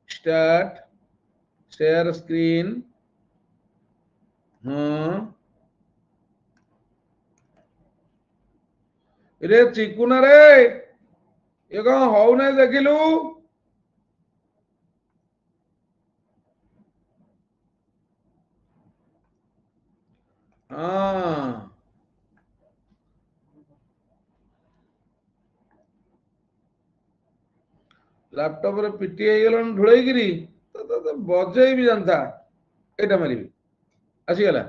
Start share screen. हाँ रे चिकुना रे ये कौन हौ नहीं देखिलु। हाँ लैपटॉप रे पिटी गलन ढुलैगिरी तो बजे भी जानता एटा मारिबी आसीगला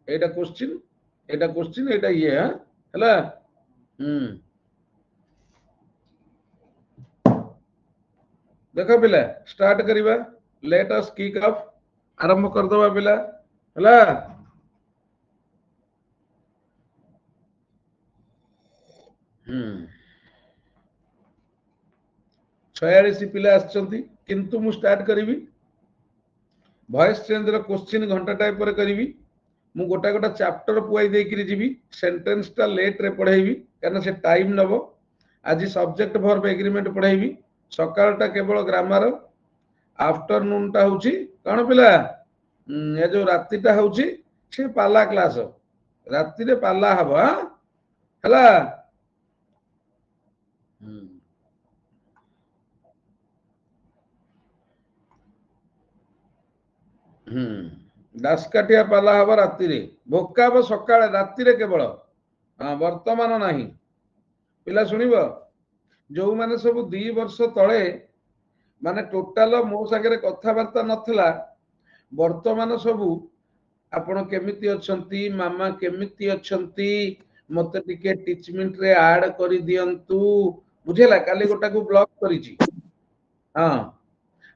एटा क्वेश्चन एटा ये हाँ हला। देख पिला स्टार्ट करिबा लेट अस किक ऑफ आरंभ कर दबा पिला हला। 46 पिला आछंती किंतु मु स्टार्ट करिबी वॉइस चेंज रो क्वेश्चन घंटा टाइप पर करिबी मु गोटा गोटा चैप्टर पुआई देकिरि जीवी सेंटेंस ता लेट रे पढाइबी कारण से टाइम नबो। आज सब्जेक्ट वर्ब एग्रीमेंट पढाइबी सकाळटा केवल ग्रामर आफ्टरनून टा होची कौन पिला ये जो रातिटा होची से पाला क्लास राति रे पाला हबा हला। दासकाटिया पाला हबा राति रे भोका हबा सकाळे राति रे केवल हाँ वर्तमान नाही पिला सुनिबो जो माने सब 2 वर्ष तळे माने टोटल मो सागरे कथाबार्ता नथला वर्तमान सबू आपण केमिति अछंती मामा केमिति अछंती मते टिके टीचमेंट रे ऐड करि दियंतु बुझेला काली गोटा को ब्लॉक करिछि। हां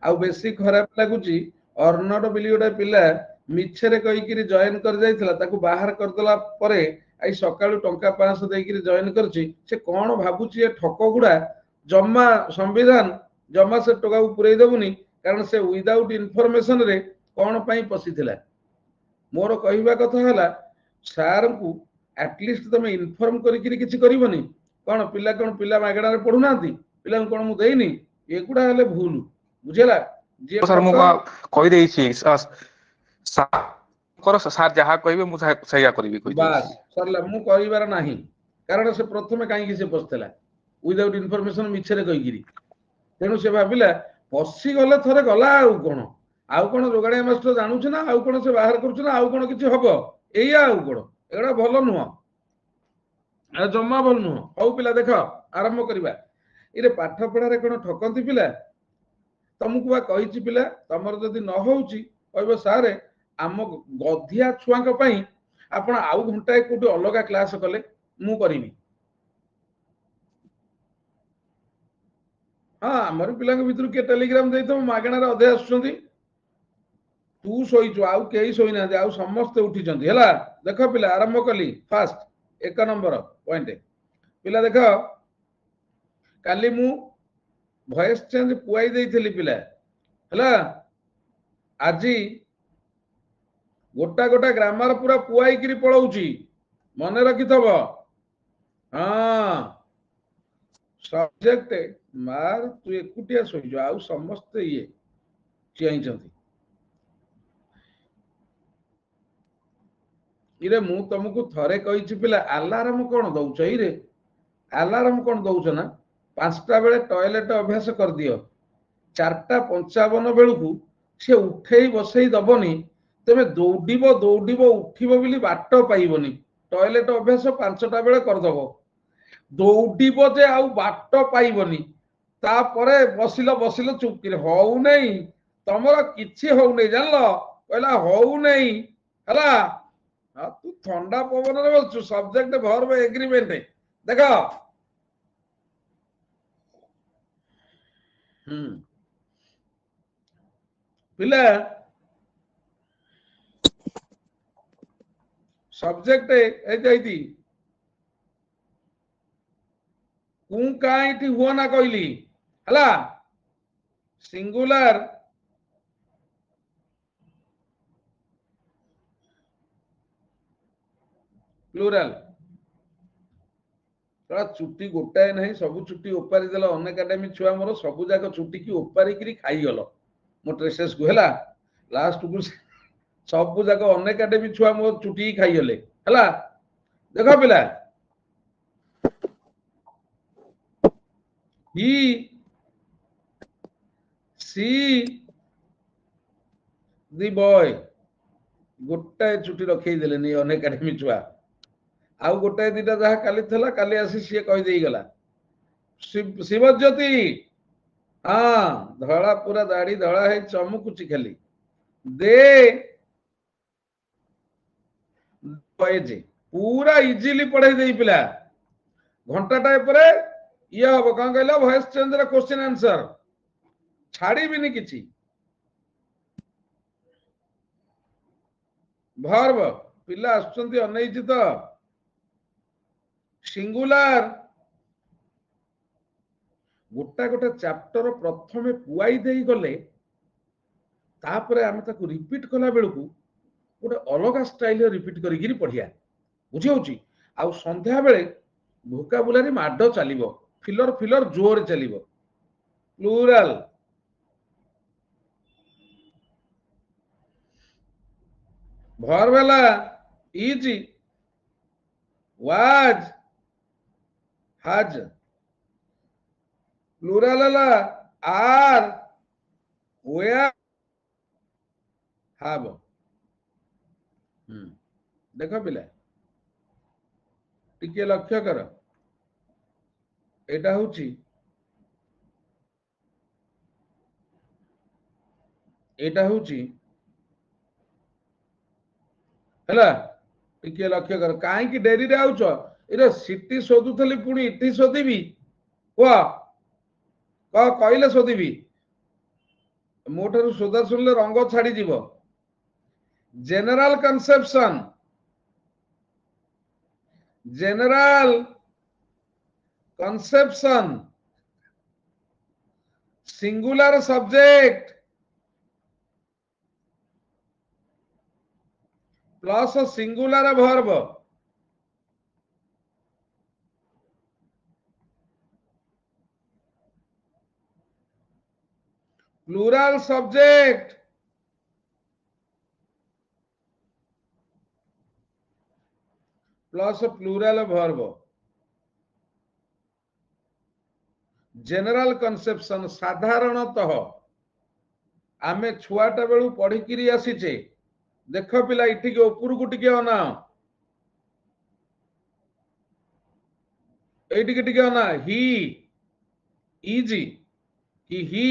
आ बेसी खराब लागुची अर्नड बिली गोटा पिला मिछरे कहि कि जॉइन कर जाइतला ताकू बाहर कर देला परे आई सकाळु टंका 500 देई कि जॉइन करछि से कोन भाबुची ए ठको गुडा जम्मा संविधान जम्मा से टका को पुरई देबुनी कारण से विदाउट इन्फॉर्मेशन रे कोन पई पसिथिला मोर कहवा कथा हला सार को एटलिस्ट तुम इनफॉर्म करिकिरी किछि करिवनी कोन पिला मागणा रे पढु नांती पिला कोन मु देइनी एकुडा हले भूल बुझेला जे सर मु ठक कहि देई छी कर सर जहा कहबे मु सहीया करबी कहि देई बास छी सरला मु करिवार नाही कारण से प्रथमे काई कि से पस्तला विदाउट इन्फॉर्मेशन मिछरे कहिगिरी तेनु से भाबिला पसी गले थरे गला आउ कोन जोगाड़िया मास्टर जानूछ ना आउ कोन से बाहर करूछ ना आउ कोन किछि हबो एया आउ कोन एडा भलो नुह आ जम्मा भल नुह हौ पिला देख आरंभ करिबा इरे पाठ पढ़ा रे कोन ठकंती पिला तुमको बा कहिछि पिला तमर जदि न होउची कहबो सारे आम गधिया छुआंक पई आपण आउ घंटा कोटी अलगा क्लास कले मु करिवि। हाँ आमर पिला भितर किए टेलीग्राम देतो मागणा रे अधे आसुचंती तू शोइछु आउ केही शोइ ना आउ समस्त उठिचंती हला। देखो पिला आरंभ कली फास्ट 1 नंबर पॉइंट पिला देख काली मु वॉइस चेंज पुआई देइथिली पिला हला आजी गोटा गोटा ग्रामर पूरा पुआई किरी पळौची मने रखि थब। हाँ सब्जेक्ट मार तू एकुटिया सोइजो आउ समस्त ये चिआइचंती इरे मु तुमको थरे कहिछि पिला अलार्म कोन दउछ इरे अलार्म कोन दउछ ना 5टा बेले टॉयलेट अभ्यास कर दियो 4:55 बेलकू से उठेई बसई दबनी तमे दौड़िबो दौड़िबो उठिबो बिली बाट पाइबनी टॉयलेट अभ्यास 5टा बेले कर दबो दौड़िबो जे आउ बाट पाइबनी तापरे बसिलो बसिलो चुप किरे हौ नै तमरा किछि हौ नै जानलो कहला हौ नै हला। हाँ तू ठंडा पवन रे बसु सब्जेक्ट वर्ब एग्रीमेंट देखो पिला सब्जेक्ट ए जाइती कु काईटी हुआ ना कहली हला सिंगुलर प्लूरल चुट्टी गोटाए नहीं सब चुट्टी ओपारी देल अन एकाडेमी छुआ मोर सब जाक चुट्टी की ओपारिकी खाईगल मो ट्रेसेस को है लास्ट को सब जाक अन एकाडेमी छुआ मो चुट्टी खाईगले है देख पिला ही सी दी बॉय गोटाए चुट्टी रखे देले अन एकाडेमी छुआ आउ गोटाए दीटा जहाँ काली थला काली आसी सी कहीदे गला शिवज्योति हाँ धड़ा पूरा दाढ़ी धड़ा है चमुकुची खाली दे पूरा इजिली पढ़ाई दे पिला घंटा टाइप रे ये हम कौन कहला वॉइस चेंज रे क्वेश्चन आंसर छाड़ी भी नहीं किछि वर्ब पिला आछंती अनैछि तो सिंगुलर गोटा गोटा चैप्टर प्रथमे पुआई देई गले तापरे आमे ताकू रिपीट कला बेलकू गोटे अलग स्टाइल रिपीट करिगिरी पढ़िया बुझी होची आ संध्या बेले भोकाबुलारी माड चलिबो फिलर फिलर जोर चलिबो प्लूरल वर्ब हला इज वाज हैज प्लूरल हला आर वेयर हैव देख पिला टिके लक्ष्य कर एटा होची हैला टिके लक्ष्य कर काहे की डेरी रे आउछ इरे सिटी सोदुथली पुणी इठी सोदीबी को कहले सोदीबी मोठारु सोदा सुनले रंग छाड़ी जीवो general conception singular subject plus singular verb plural subject plus plural verb general conception साधारणतः आमे छुआटा बेलू पढ़िकी आसीचे देख पिला इटिके ऊपर को टिके अना टिके अना ही इज कि ही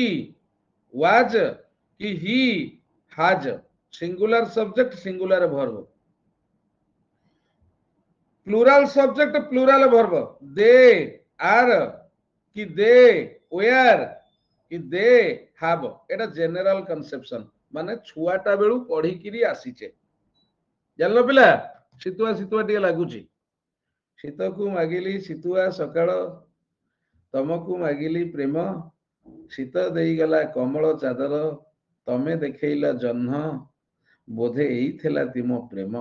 वाज कि he has singular subject singular verb plural subject plural verb they are कि दे वेयर कि दे हैव एटा जनरल कंसेप्शन माने छुआटा बेलू पढ़िकी आसीचे जानलो पिला शीतुआ शीतुआ टिके लागुची शीत को मागिली शीतुआ सकाळ तमको मागिली प्रेम शीत देई गला कमल चादर तमे देखैला जह्न बोधे एई थेला तिमो प्रेम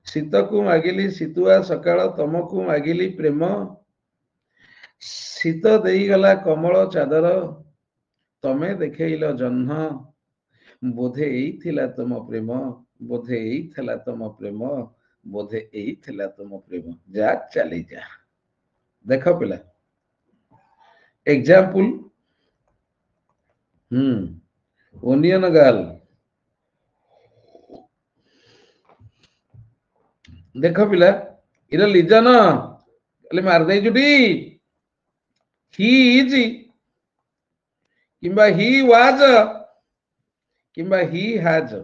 शीत को मागिली शीतुआ सकाळ तमको मागिली प्रेम शीत देई गला कमल चादर तमे देखैला जह्न बोधे एई थिला तम प्रेम बोधे एई थेला तम प्रेम बोधे एई थेला तम प्रेम जा चली जा देख पिला एग्जाम्पल ओनियन गर्ल देख पिला इरा लिजन अले मार दे जुटी ही इज किंबा ही वाज किंबा ही हैज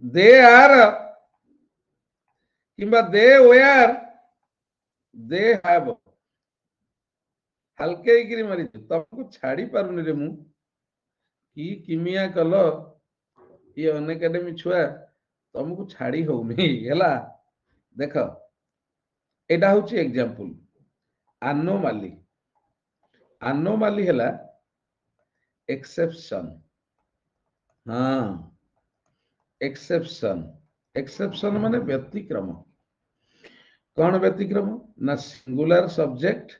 दे आर किंबा दे वेयर दे हैव हल्के गिरी मारी तुमको छाड़ी पारुनी रे मु कि किमिया कल ये अन एकाडेमी छुआ तुमको छाड़ी होउनी हैला देख एटा होची एग्जांपल एनोमाली एनोमाली हैला एक्सेप्शन हाँ एक्सेप्शन एक्सेप्शन माने व्यतिक्रम। कौन व्यतिक्रम ना singular subject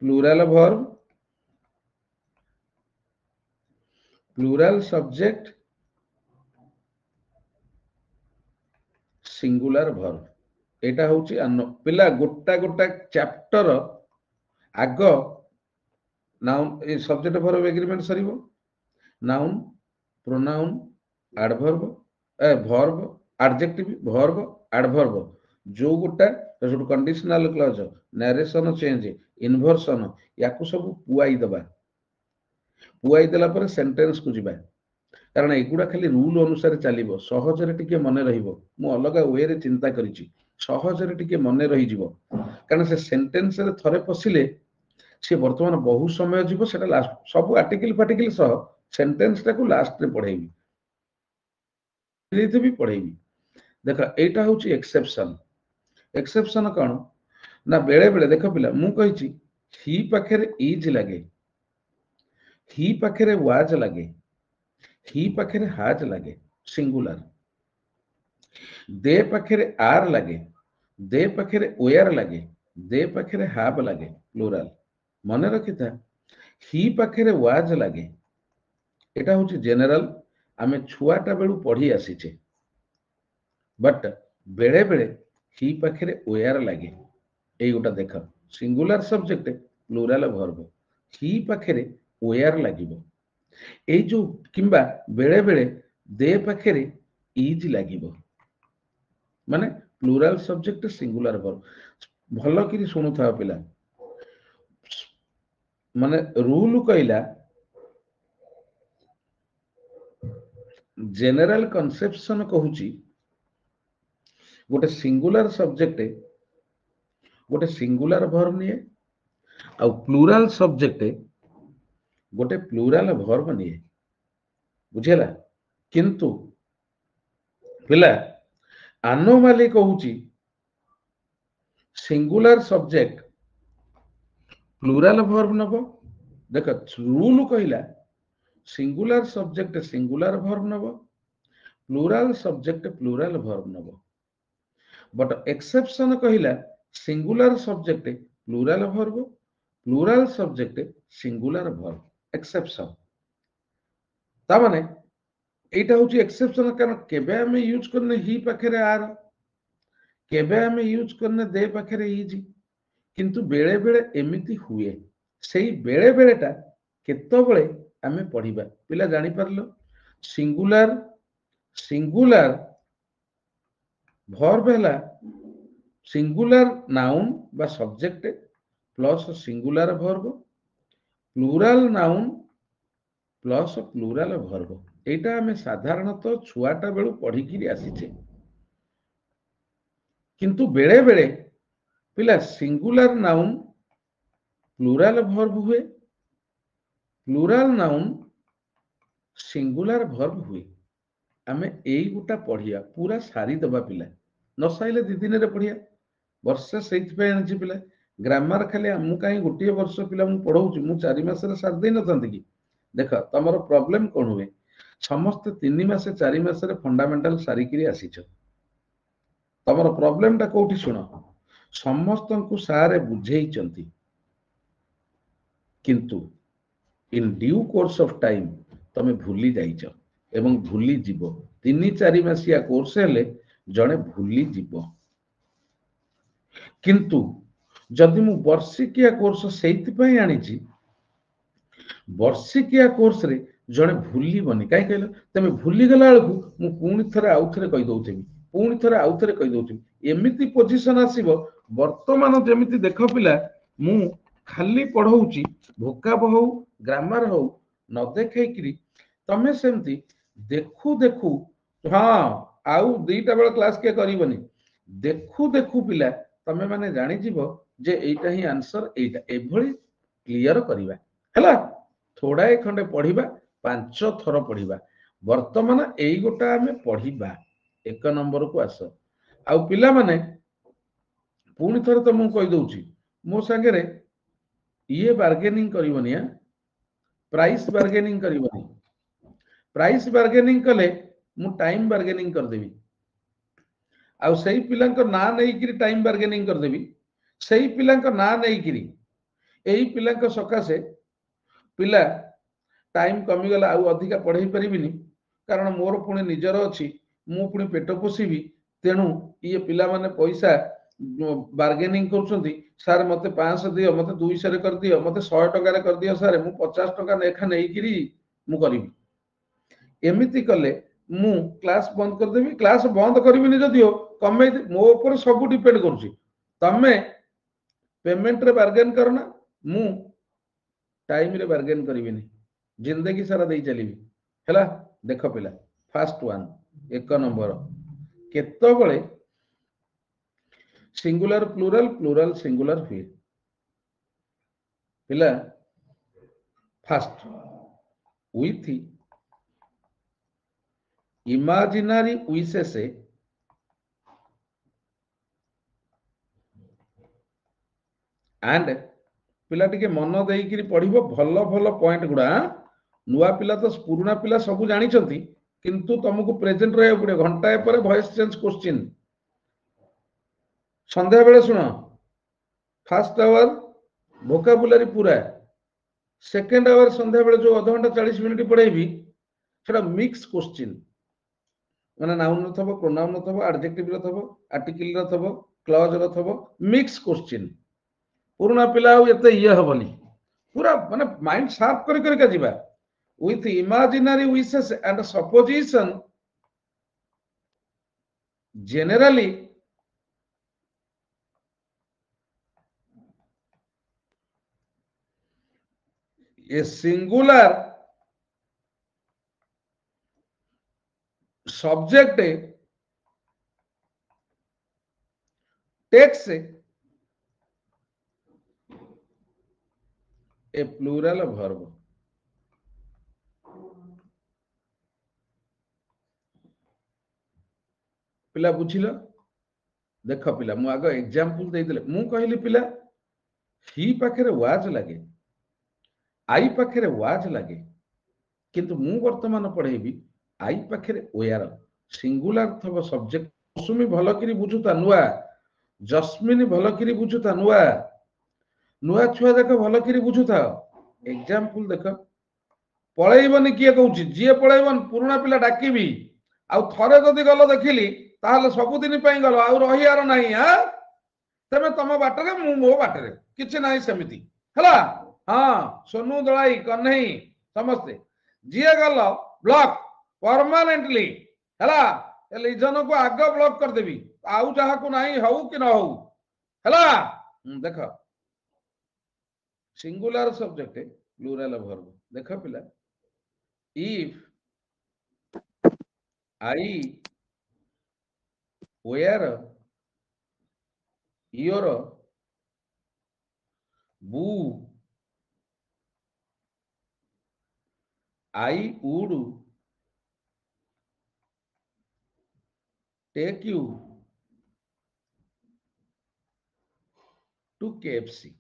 plural verb plural subject singular verb एटा होची पिला गोटा गोटा चैप्टर आग नाउन ए सब्जेक्ट वर्ब एग्रीमेंट सरीबो noun pronoun adverb verb adjective verb adverb जो गोटा सब conditional clause narration change inversion याकू सब पुआई देला पर सेंटेंस को जिबा कारण एगुडा खाली रूल अनुसार चलिबो सहजरे टिके मने रहिबो मु अलगा वे रे चिंता करिछि सहजरे टिके मने रहि जिवो कारण से सेंटेंस रे थरे पसिले से वर्तमान बहु समय जीव सेटा लास्ट सब आर्टिकल फार्टिकल सह सेंटेंस टाको लास्ट रे पढेबी भी पढेबी देख एटा होची एक्सेप्शन एक्सेप्शन कौन ना बेले बेले देख पिला मु कहिछि ही पाखरे इज लागे ही पाखरे वाज लागे ही पाखरे हाज लागे सिंगुलर दे पाखरे आर लागे दे पाखरे वेयर लागे दे पाखरे हाव लागे प्लूरल मने रखिथा ही पाखरे वाज लागे एटा होची जनरल आमे छुआटा बेलू पढ़ी आसीचे बट बेले बेले ही पाखरे वेयर लागे एई गोटा देख सिंगुलर सब्जेक्ट प्लूरल वर्ब ही पाखरे वेयर लागिबो एई जो किंबा बेले बेले दे पाखरे इज लागिबो माने प्लूरल सब्जेक्ट सिंगुलर वर्ब भलो कि सुनु था पिला माने रूल कहला जनरल कंसेप्शन कहूची गोटे सिंगुलर सब्जेक्ट गोटे सिंगुलर वर्ब निये आ प्लूरल सब्जेक्ट गोटे प्लूरल वर्ब निये बुझेला किंतु पिला एनोमाली कहूची सिंगुलर सब्जेक्ट प्लूरल वर्ब नबो देख रूल कहला सिंगुलर सब्जेक्ट सिंगुलर वर्ब नबो प्लूरल सब्जेक्ट प्लूरल वर्ब नबो बट एक्सेप्शन कहला singular subject plural verb plural subject singular verb exception ता माने एटा होची एक्सेप्शन कारण केबे हमें यूज करने ही पाखरे आर केबे हमें यूज करने दे पाखरे इज किंतु बेले बेले एमिति हुए सेही बेले बेलेटा केतबळे आमे पढिबा पिला जानि परलो सिंगुलर सिंगुलर वर्ब हैला सिंगुलर नाउन बा subject plus singular verb plural noun plus plural verb एटा हमें साधारणतः छुआटा बेलू पढ़ी किरी आसीचे किंतु बेले बेले पिला सिंगुलर नाउन प्लूरल वर्ब हुए प्लूरल नाउन सिंगुलर वर्ब हुए आमे एई गुटा पढ़िया पूरा सारी दबा पिला न साइले दी दिन रे पढ़िया वर्षे सेति पे आनछि पिला ग्रामर खाली मु काई गोटे वर्ष पिला मु पढ़ौछि मु 4 मास रे सार दे नथंती कि देख तमरो प्रॉब्लम कोन हुए समस्त 3 मास 4 मास रे फंडामेंटल सारी किरी आसीछ तमरो प्रॉब्लम टा कोठी सुनो समस्त को सारे बुझेई चंती किंतु in due course of time तमे भूली जाइछ एवं भूली जीवो 3-4 मासिया कोर्स हेले जणे भूली जीवो किंतु जदि मु वर्षिकिया कोर्स सेति पई आनिछि वर्षिकिया कोर्स रे जणे भूली बनी काई कहलो तमे भूली गला बेलकु मु पुणी थरे आउ थरे कहि दउथिबी पुणी थरे आउ थरे कहि दउथिबी एमिति पोजीशन आसीबो वर्तमान जेमिति देख पिला मु खाली पढौची भोकाब हो ग्रामर हो न देखैकरी तमे सेमती देखु देखु हाँ आउ दुईटा बेला क्लास के करिवनी देखु देखु पिला तमे माने जानि जीवो जे एइटा ही आंसर एइटा एभली क्लियर करिवा हला थोड़ा खंडे पढ़िबा 5 थर पढ़िबा वर्तमान एई गोटा हमें पढ़िबा 1 नंबर को आस आउ पिला माने पुणी थर तो मु कहि दउची मो संगे रे ये बार्गेनिंग करिवनी प्राइस बार्गेनिंग करबनी प्राइस बार्गेनिंग कले मु टाइम बार्गेनिंग कर देबी आउ सही पिला ना नहीं टाइम बार्गेनिंग कर देबी सही पिला ना नहीं एही पिला सकाशे पिला टाइम कमी गला आउ अधिका पढ़ाई परिबिनी कारण मोर पुणी निजर अच्छी मु पुणी पेट पोषिबी तेणु ये पिला माने पैसा बार्गेनिंग करुछंती सार मते 500 दियो मते 200 रे कर दियो मते 100 टका रे कर दियो सार मु 50 टका लेखा नेइकिरी मु करिबी एमिति कले मु क्लास बंद कर देबी क्लास बंद करबिनी जदियो कमे मो ऊपर सब डिपेंड करूची तमे पेमेंट रे बार्गेन करना मु टाइम रे बार्गेन करबिनी जिंदगी सारा दे चलीबी हैला देख पिला फर्स्ट वन एक नंबर केतो बळे सिंगुलर प्लूरल प्लूरल सिंगुलर हुए पिला फर्स्ट विथ इमेजिनरी विशेष एंड पिला टिके मन देइकिरी पढ़िबो भलो भलो पॉइंट गुडा नुआ पिला तो पुराना पिला सब जानी किंतु तुमको प्रेजेंट रहा पड़े घंटाए पर वॉइस चेंज क्वेश्चन संध्या बेले सुन फर्स्ट आवर वोकाबुलारी पूरा सेकेंड आवर संध्या बेले जो आधा घंटा 40 मिनिट पढ़ेबी सेटा मिक्स क्वेश्चन माने नाउन रथबो प्रोनाउन रथबो एडजेक्टिव रथबो आर्टिकल रथबो क्लॉज रथबो मिक्स क्वेश्चन पुराना पिला एते ये हबनी पूरा माने माइंड शार्प करी करी का जीवा with imaginary wishes and supposition generally a singular subject takes a plural verb पिला बुझिल देख पिला मु आग एग्जांपल दे देले मु कहली पिला ही पाखरे वाज लागे आई पाखरे वाज लागे किंतु मु वर्तमान पढ़ेबी आई पाखरे वेयर सिंगुलर थब सब्जेक्ट कुसुमी भलो करी बुझुता नुआ जस्मिन भलो करी बुझुता नुआ नुआ छुआ देख भलो करी बुझुता एग्जांपल देख पळैबनी किए कहूची जिए पळैबन पुराना पिला डाकीबी आ थरे जदी गलो देखिली ताहले सबुदिन पई गलो आ रहियार नाही हां तमे तम बाटरे मु मो बाटरे किछि नाही समिति हला हां सोनू दळाई कन्हई समस्ते जिए गलो ब्लॉक परमानेंटली हला ए लिजन को आग ब्लॉक कर देबी आउ जहा को नाही हउ कि न हउ हला देख सिंगुलर सब्जेक्ट प्लूरल वर्ब देख पिला if I where your boo I would take you to KFC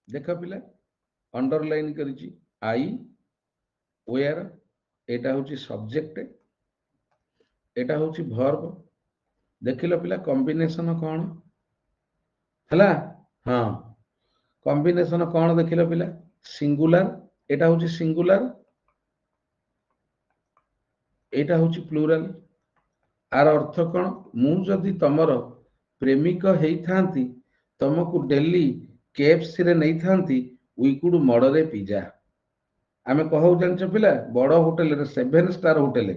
देख पिला अंडरलाइन करिछि आई where एटा होछि सब्जेक्ट एटा होछि वर्ब देखिलो पिला कॉम्बिनेशन कोन हला हां कॉम्बिनेशन कोन देखिलो पिला सिंगुलर एटा होछि सिंगुलर एटा होछि प्लूरल आर अर्थ कोन मु जदी तमरो प्रेमिक हेई थांती तमको डेली केएफसी रे नै थांती we could murder a pizza आमे कहौ जानछ पिला बड़ होटल रे 7 स्टार होटल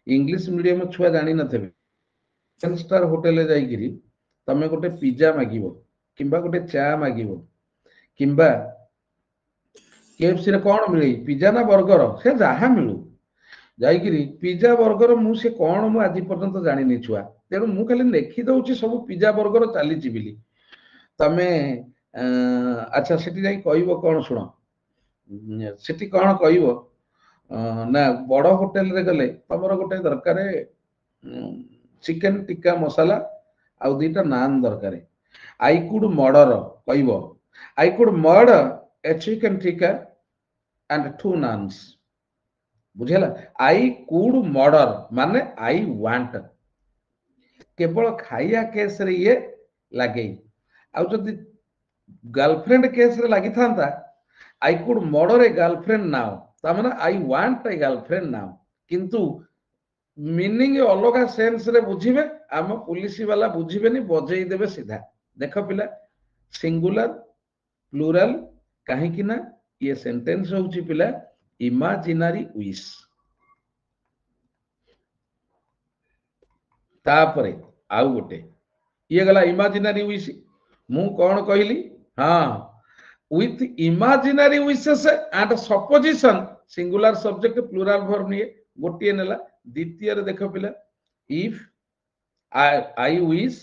इंग्लिश मीडियम छुआ जानी न थे 7 स्टार होटल जाइगिरी तमे गोटे पिज्जा मागिबो किंबा गोटे चा मागिबो किंबा केएफसी रे कोन मिले पिज्जा ना बर्गर से जहा मिलु जाइगिरी पिज्जा बर्गर मु से कोन मु आदि पर्यंत जानि नि छुआ तेनु मु खाली देखि दउची सब पिज्जा बर्गर चाली जिबिली तमे अच्छा सेठी जाई कहिबो कोन सुनो सेठी कोन कहिबो ना बड़ होटल रे गले तमरो गोटे दरकार चिकन टिक्का मसाला आउ दुईटा नान दरकार आई कुड मर्डर कहबो I could murder a chicken tikka and 2 naans बुझेला I could murder माने I want केवल खाइया केस रे ये लगे आ जदि गर्लफ्रेंड केस रे लागि थांता I could murder a girlfriend now ता माने I want a girlfriend now किंतु मीनिंग अलग सेंस रे बुझिबे आम पुलिस वाला बुझिबेनी बजेई देबे सीधा देख पिला सिंगुलर प्लूरल काहे कि ना ये सेंटेंस होउची पिला इमेजिनरी विश तापरे आउ गोटे ये गला इमेजिनरी विश मु कोन कहली हां with imaginary wishes and supposition singular subject plural verb निये गोटिए नेला द्वितीय रे देखो पिला if I wish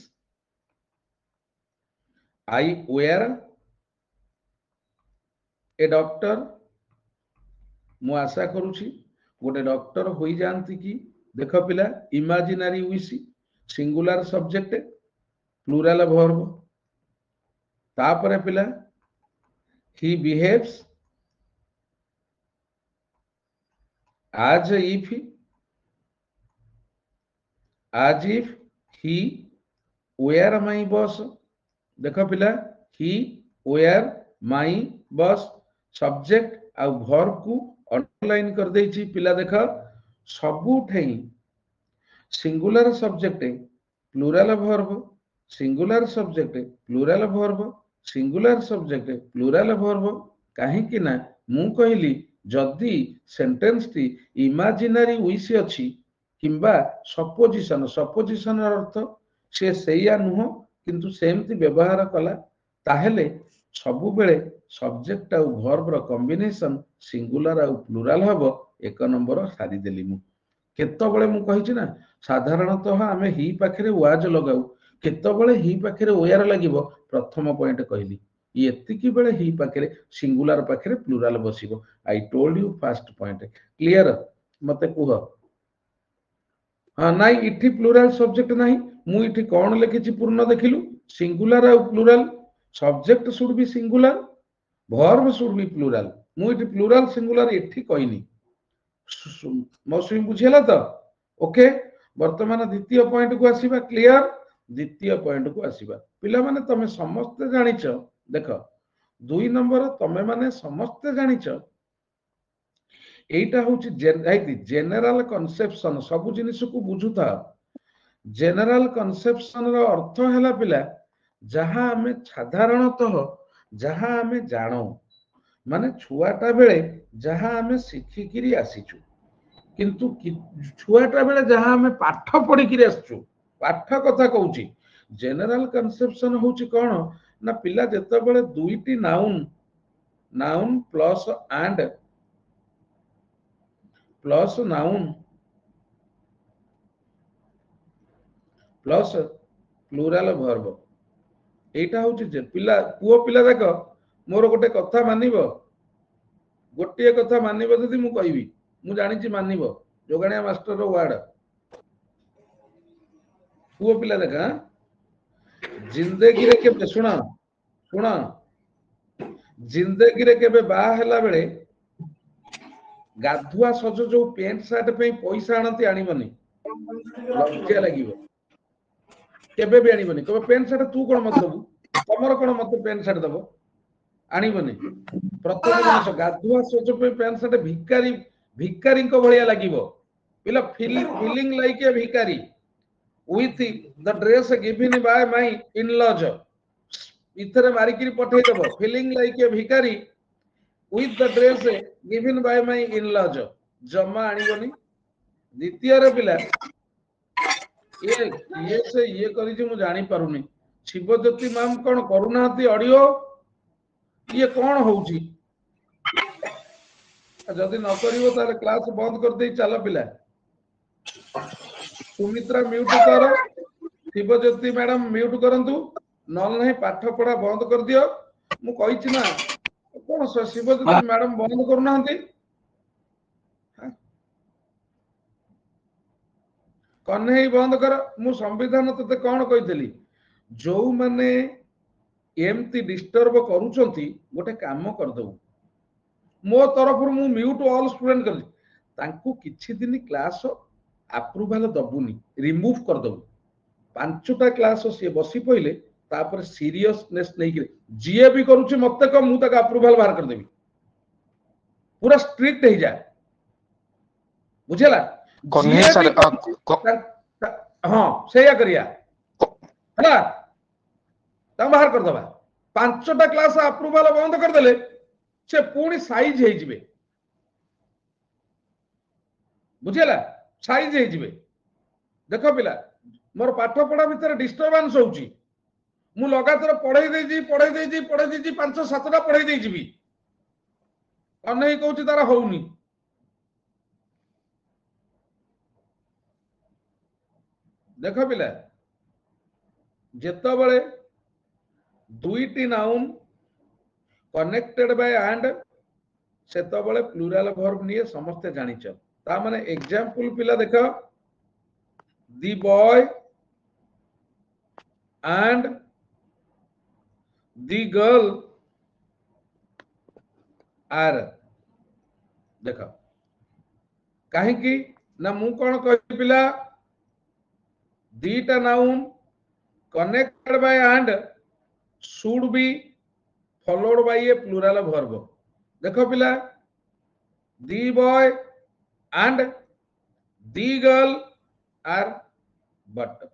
I were a doctor मु आशा करूची गोटे डॉक्टर होई जानती कि देखो पिला imaginary wish singular subject plural verb तापरे पिला he behaves as if he were my boss देखो पिला he were my boss subject आ वर्ब को अंडरलाइन कर देछि पिला देखो सबु ठेई singular subject plural verb singular subject plural verb singular subject plural verb काहे कि ना मु कहली जदी सेंटेंस टी इमेजिनरी विश अछि किंबा सपोजिशन अर्थ से सेया नुह किंतु सेमती व्यवहार कला ताहेले सबु बेले सब्जेक्ट आ वर्ब रो कॉम्बिनेशन सिंगुलर आ प्लूरल हबो एक नंबर सारी देली मु केतबेले मु कहिछि ना साधारणतः आमे ही पाखरे वाज लगाउ केतबेले ही पाखरे वेयर लागिबो प्रथम पॉइंट कहली एतिकी बेले ही पाखरे सिंगुलर पाखरे प्लूरल बसिबो I told you first point clear मते कुह हां नाइ इठी प्लूरल सब्जेक्ट नाही मु इठी कोन लिखिछि पूर्ण देखिलु सिंगुलर आ plural subject should be singular verb should be plural मु इठी प्लूरल सिंगुलर इठी कहनी मौसमी बुझेला तो ओके वर्तमान द्वितीय पॉइंट को आसीबा क्लियर द्वितीय पॉइंट को आसीबा पिला माने तमे समस्त जानिच देखो 2 नंबर तमे माने समस्त जानिच एटा होची जनरल कन्सेप्शन सब जिनिस को बुझुता जनरल कन्सेप्शन रो अर्थ हैला पिला जहां हमें साधारणतः जहां हमें जानो माने छुआटा बेले जहां हमें शिखिकिरी आसीचु किंतु छुआटा बेले जहां हमें पाठ पढ़िकिरी आसचु पाठ कथा कहूची जनरल कन्सेप्शन होची कोन ना पिला जत्ता बेले दुईटी noun plus and plus noun plus plural verb एटा होची जे पिला पुओ पिला देखो मोर गोटे कथा मानिबो गोटे कथा मानिबो जदि मु कहबी मु जानि छि मानिबो जोगाणिया मास्टर रो वर्ड पुओ पिला देखा जिंदगी रे के सुना सुना जिंदगी रे के बा हैला बेले गाधुआ सज जो पेंट शर्ट पे पैसा आनती आनिबनी लज्जा लागिबो केबे भी आनिबनी कबे पेंट शर्ट तू कोन मत दबु तमर कोन मत पेंट शर्ट दबो आनिबनी प्रथम जिनिस गाधुआ सज पे पेंट शर्ट भिकारी को भलिया लागिबो पिला फीलिंग लाइक ए भिकारी with the dress given by my in-laws इथरे मारिकिरी पठै देबो फीलिंग लाइक ए भिकारी with the dress given by my in-laws जमा आनिबनी द्वितीय रे पिला ये से ये करि जे मु जानि पारुनी शिवज्योति मैम कोन करूनाती ऑडियो ये कोन होउची जदि न करिवो ताले क्लास बंद कर दे चला पिला सुमित्रा म्यूट कर शिवज्योति मैडम म्यूट करंतु नल नहीं पाठ पढ़ा बंद कर दियो मु कहिछि ना कोन शिवज्योति मैडम बंद करूनांती कन्हे बंद कर मु संविधान तते कोन कहितली जो माने एमती डिस्टर्ब करूचंती गोटे काम कर दऊ मो तरफ मु म्यूट ऑल स्टूडेंट कर तांकू किछि दिन क्लास अप्रूवल दबुनी रिमूव कर दऊ 5टा क्लास से बसी पहिले तापर सीरियसनेस नहीं कि जीए भी करूछि मते को मु तक अप्रूवल बाहर कर देबी पूरा स्ट्रिक्ट हो जाए बुझेला कन्हे सर हां सेया करिया हला ता बाहर कर दबा 5टा क्लास अप्रूवल बंद कर देले से पूरी साइज हे जिवे बुझेला साइज हे जिवे देखो पिला मोर पाठ पढ़ा भीतर डिस्टर्बेंस होउची मु लगातार पढ़ाई देजी 5-7टा पढ़ाई देजी भी अनै कहूची तारा होउनी देखो पिला जेतबेले दुईटी नाउन कनेक्टेड बाय एंड सेतबेले प्लूरल वर्ब निये समस्त जानिच ता माने एग्जांपल पिला देखो the boy and the girl are देखो कहीं की ना मु कौन कह पिला दीटा noun connected by and should be followed by a plural verb देखो पिला the boy and the girl are but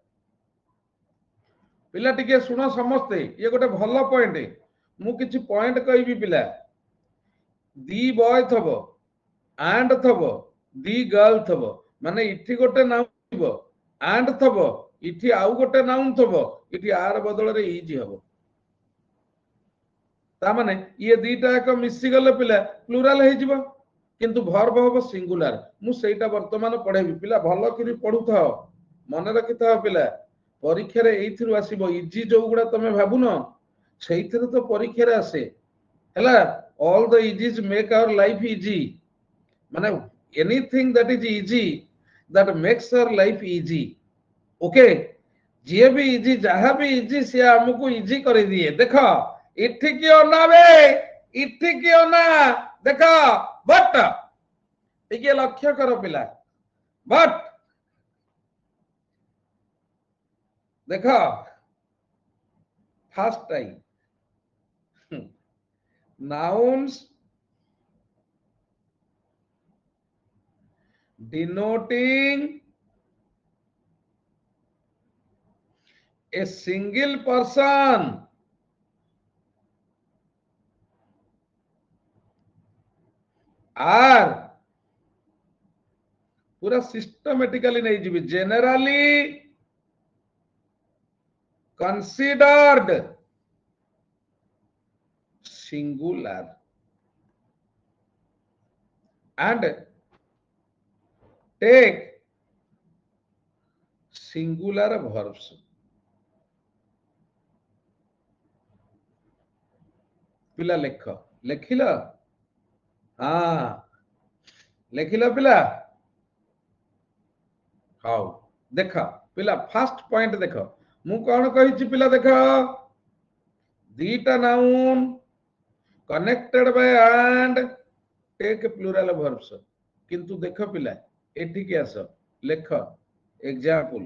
पिला टिके सुनो समस्ते ये गोटे भल पॉइंट मु किछि पॉइंट कहबी पिला दी बॉय थबो एंड थबो दी गर्ल थबो माने इठी गोटे नाउन थबो एंड थबो इठी आउ गोटे नाउन थबो इठी आर बदल रे इजी हबो ता माने ये दीटा एक मिसी गले पिला प्लूरल हे जिवो किंतु वर्ब हबो सिंगुलर मु सेटा वर्तमान पढेबी पिला भलो करी पढुथाओ मन रखिथाओ पिला परीक्षा रे एइथिरु आसीबो इजी जो गुडा तमे भाबुनो सेइथिरु तो परीक्षा रे आसे हला all the easies make our life easy माने anything that is easy that makes our life easy okay जे भी इजी जहा भी इजी से हमको इजी कर दिए देखो इठी क्यों ना बे इठी क्यों ना देखो बट ये लक्ष्य करो पिला बट देखो first time nouns denoting a single person are पूरा सिस्टमेटिकली नहीं जी generally considered singular and take singular verbs पिला लेख लेखिल हाँ लेखिल पिला हाउ देख पिला फर्स्ट पॉइंट देख मु कौन कही पिला देख दीटा noun connected by and take plural verbs किंतु देख पिला एठी के आस लेख example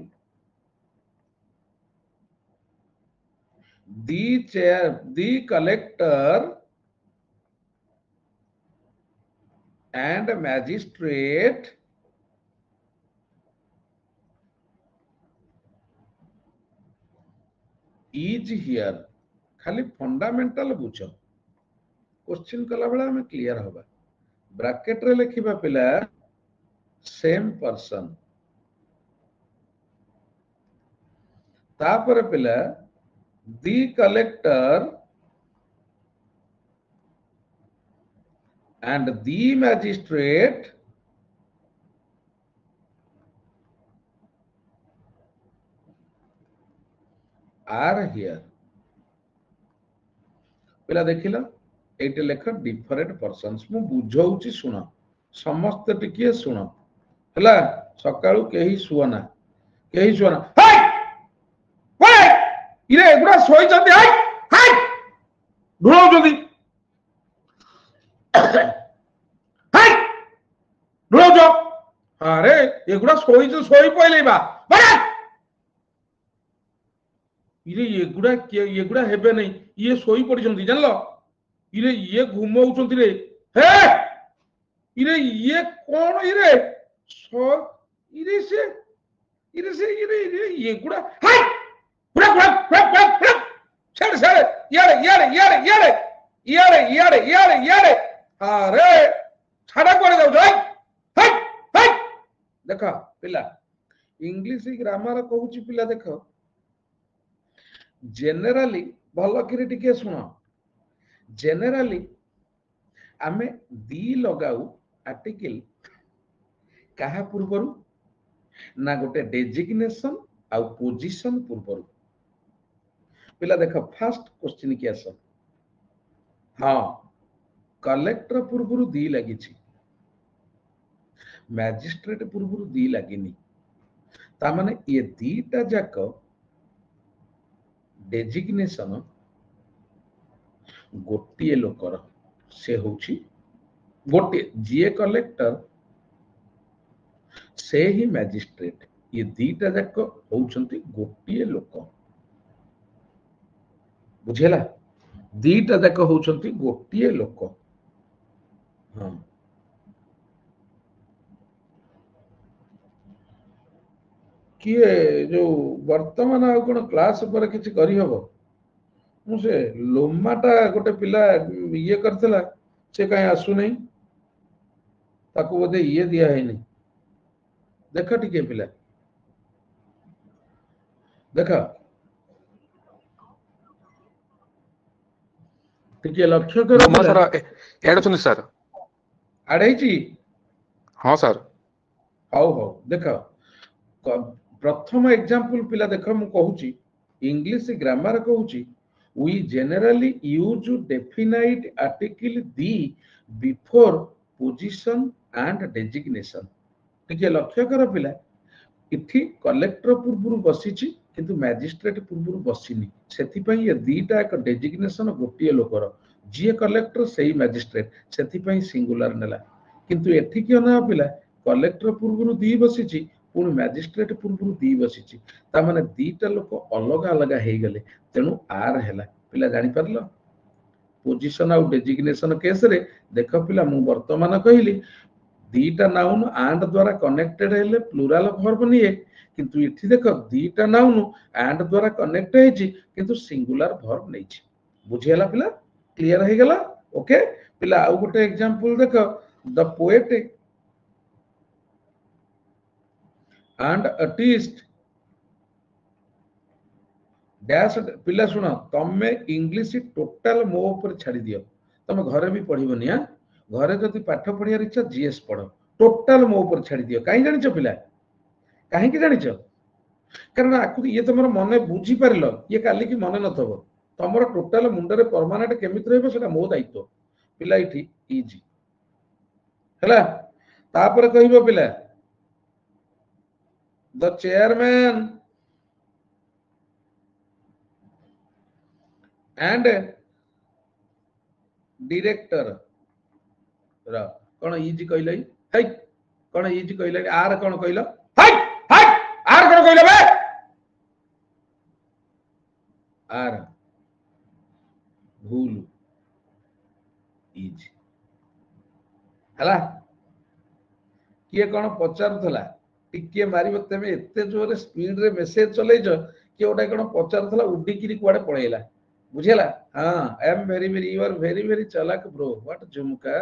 the collector and magistrate is here खाली फंडामेंटल बुझ क्वेश्चन कला बेला हमें क्लियर होगा ब्रैकेट रे लिखिबा पिला सेम पर्सन तापर पिला the collector and the magistrate are here पिला देखिला एटे लेख डिफरेंट पर्सन्स मु बुझौची सुन समस्त टिकिए सुन हला सकाळू केही सुवना हाय वे इरे गुडा सोई जंदी हाय हाय ଢୁଳାଉଛନ୍ତି ଢୁଳାଉଛ ଆରେ ଏଗୁଡା ଶୋଇଛ ଶୋଇ ପଇଲେ ବା ଇରେ ଏଗୁଡା ହେବେ ନାହିଁ ଇଏ ଶୋଇ ପଡିଛନ୍ତି ଜାଣିଲ ଇରେ ଇଏ ଘୁମଉଛନ୍ତି ରେ ହେ ଇରେ ଇଏ କଣ ଇରେ ଇରେ ସେ ଏଗୁଡା ଛାଡେ ଛାଡେ ଇଆଡେ ଇଆଡେ ଇଆଡେ ଇଆଡେ ଇଆଡେ ଇଆଡେ ଇଆଡେ ଇଆଡେ ଆରେ ଛାଡା କୁଆଡେ ଯାଉଛ ଦେଖ ପିଲା ଇଂଲିଶ ଗ୍ରାମାର କହୁଛି ପିଲା ଦେଖ ଜେନେରାଲି ଭଲ କରି ଟିକେ ଶୁଣ ଜେନେରାଲି ଆମେ ଦି ଲଗାଉ ଆର୍ଟିକଲ କାହା ପୂର୍ବରୁ ନା ଗୋଟେ ଡେଜିଗ୍ନେସନ ଆଉ ପୋଜିଶନ ପୂର୍ବରୁ ପିଲା ଦେଖ ଫାଷ୍ଟ क्वेश्चन की आस हाँ कलेक्टर पूर्वरु दी लगी मैजिस्ट्रेट पूर्वरु दी लगिनी ता माने ये दीटा जाक डेजिग्नेशन गोटे लोकर से होची गोटे जीए कलेक्टर से ही मैजिस्ट्रेट ये दीटा जाक होउछंती गोटे लोक बुझेला दीटा जाक होउछंती गोटे लोक हाँ किए जो वर्तमान आ कोन क्लास पर किछि करि हबो मुझे लोमाटा गोटे पिला ये करथला से कहीं आसु नहीं ताको बोधे ये दिया है नहीं देख टिके पिला देख टिके लक्ष्य करो नमो सर एड सुनि सर आड़े छी हां सर हाउ हाउ देख प्रथम एग्जांपल पिला देख मु कहूची इंग्लिश ग्रामर कहूची we generally use definite article the before position and designation टिके लक्ष्य कर पिला इथि कलेक्टर पूर्वरु बसिछि किंतु मैजिस्ट्रेट पूर्वरु बसिनी सेति पई ये दीटा एक डेजिग्नेशन गोटिए लोकर जीए कलेक्टर सेही मैजिस्ट्रेट सेति पई सिंगुलर नेला किंतु एथि कियो ना पिला कलेक्टर पूर्वरु दी बसिछि पुणी मैजिस्ट्रेट पूर्वरु दी बसिछि ता माने दीटा लोक अलग अलग हेई गले तेनु आर हैला पिला जानि परलो पोजीशन आउ डेजिग्नेशन केस रे देख पिला मु वर्तमान कहिली दीटा नाउन एंड द्वारा कनेक्टेड हेले प्लुरल वर्ब निए किंतु इथि देख दीटा नाउन एंड द्वारा कनेक्ट हेछि किंतु सिंगुलर वर्ब नैछि बुझियला पिला क्लियर हे गेला ओके पिला आउ गोटे एग्जांपल देख the poet and artist dash पिला सुन तमे इंग्लिश टोटल मो ऊपर छाड़ी दियो तमे घरे भी पढ़िबनी हां घरे जदि पाठ पढ़ियार इच्छा जीएस पढ़ टोटल मो ऊपर छाड़ी दियो काई जानिछ पिला काहे कि जानिछ कारण आकु ये तमर मने बुझी परलो ये काली की मने नथबो तमर टोटल मुंडरे परमानेंट केमित रहबो सेटा मो दायित्व पिला इठी इजी हला तापर कहिबो पिला द चेयरमैन एंड डायरेक्टर रा कोन इजी कहलै है कोन इजी कहलै आर कोन कहलो है आर कोन कहलो बे आर भूल इजी हला किए कोन पचारथला टिके मारिबो तमे एते जोरे स्पीड रे मेसेज चलै छ कि ओटा कोन पचारथला उड्डी किरी कुआडे पळेला बुझेला हां I am very you are very चालाक ब्रो व्हाट झुमका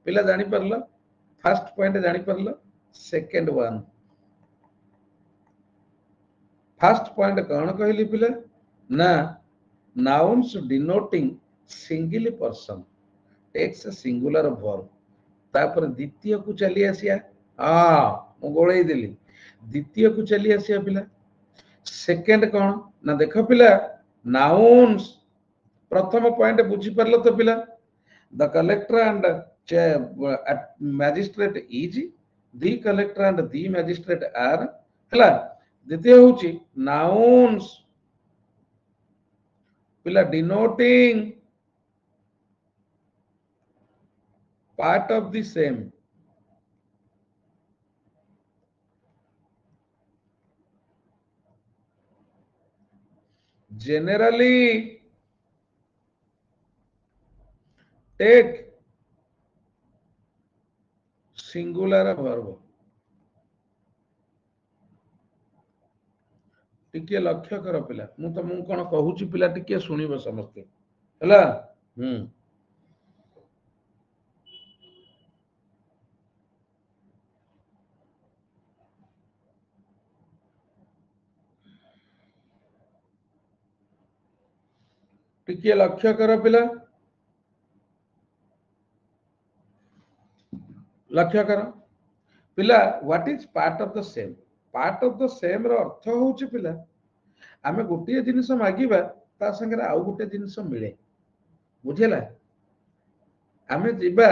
पिला जानि परलो फर्स्ट पॉइंट जानि परलो सेकंड वन फर्स्ट पॉइंट कोन कहली पिला ना nouns denoting single person takes singular verb तापर द्वितीय को चली आसिया हां मु गोळेई देली द्वितीय को चली आसिया पिला सेकंड कोन ना देखो पिला नाउन्स प्रथम पॉइंट बुझी परलो तो पिला the collector and magistrate is the collector and the magistrate are हला द्वितीय होची नाउन्स पिला denoting part of the same. Generally take singular verb. टिके लक्ष्य कर पिला मु तुमको कौन कहूची पिला टिके सुनिबो समस्ते हला टिके लक्ष्य कर पिला लक्ष्य कर पिला what is part of the same part of the same रो अर्थ होउची पिला आमे गोटे जिनिस मागिबा ता संगे आउ गोटे जिनिस मिले बुझेला आमे जिबा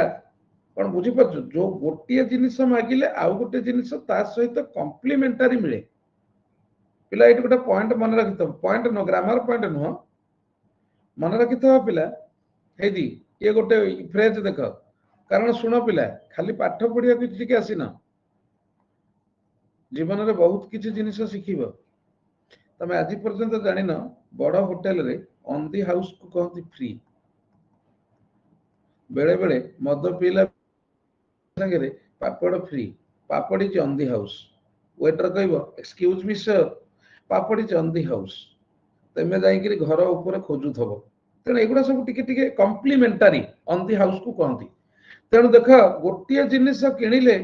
कोन बुझी परछ जो गोटे जिनिस मागिले आउ गोटे जिनिस ता सहित कॉम्प्लीमेंटरी मिले पिला एट गोटे पॉइंट मन रखितो point no grammar point no मन रखितो पिला हेदी ये गोटे फ्रेज देखो कारण सुनो पिला खाली पाठ पढ़िया किछि के आसीना जीवन रे बहुत किछि जिनिस शिखिबो तमे आज पर्यंत जानि न बड़ होटल रे ऑन दी हाउस को कहती फ्री बेले बेले मद पीला संगे papad free papad is on the house waiter कहबो excuse me sir papad is on the house तमे जाई कि घर ऊपर खोजु थबो तेन एगुडा सब टिके टिके कॉम्प्लीमेंटरी ऑन दी हाउस को कहती तेणु देख गोटे जिनिस किणिले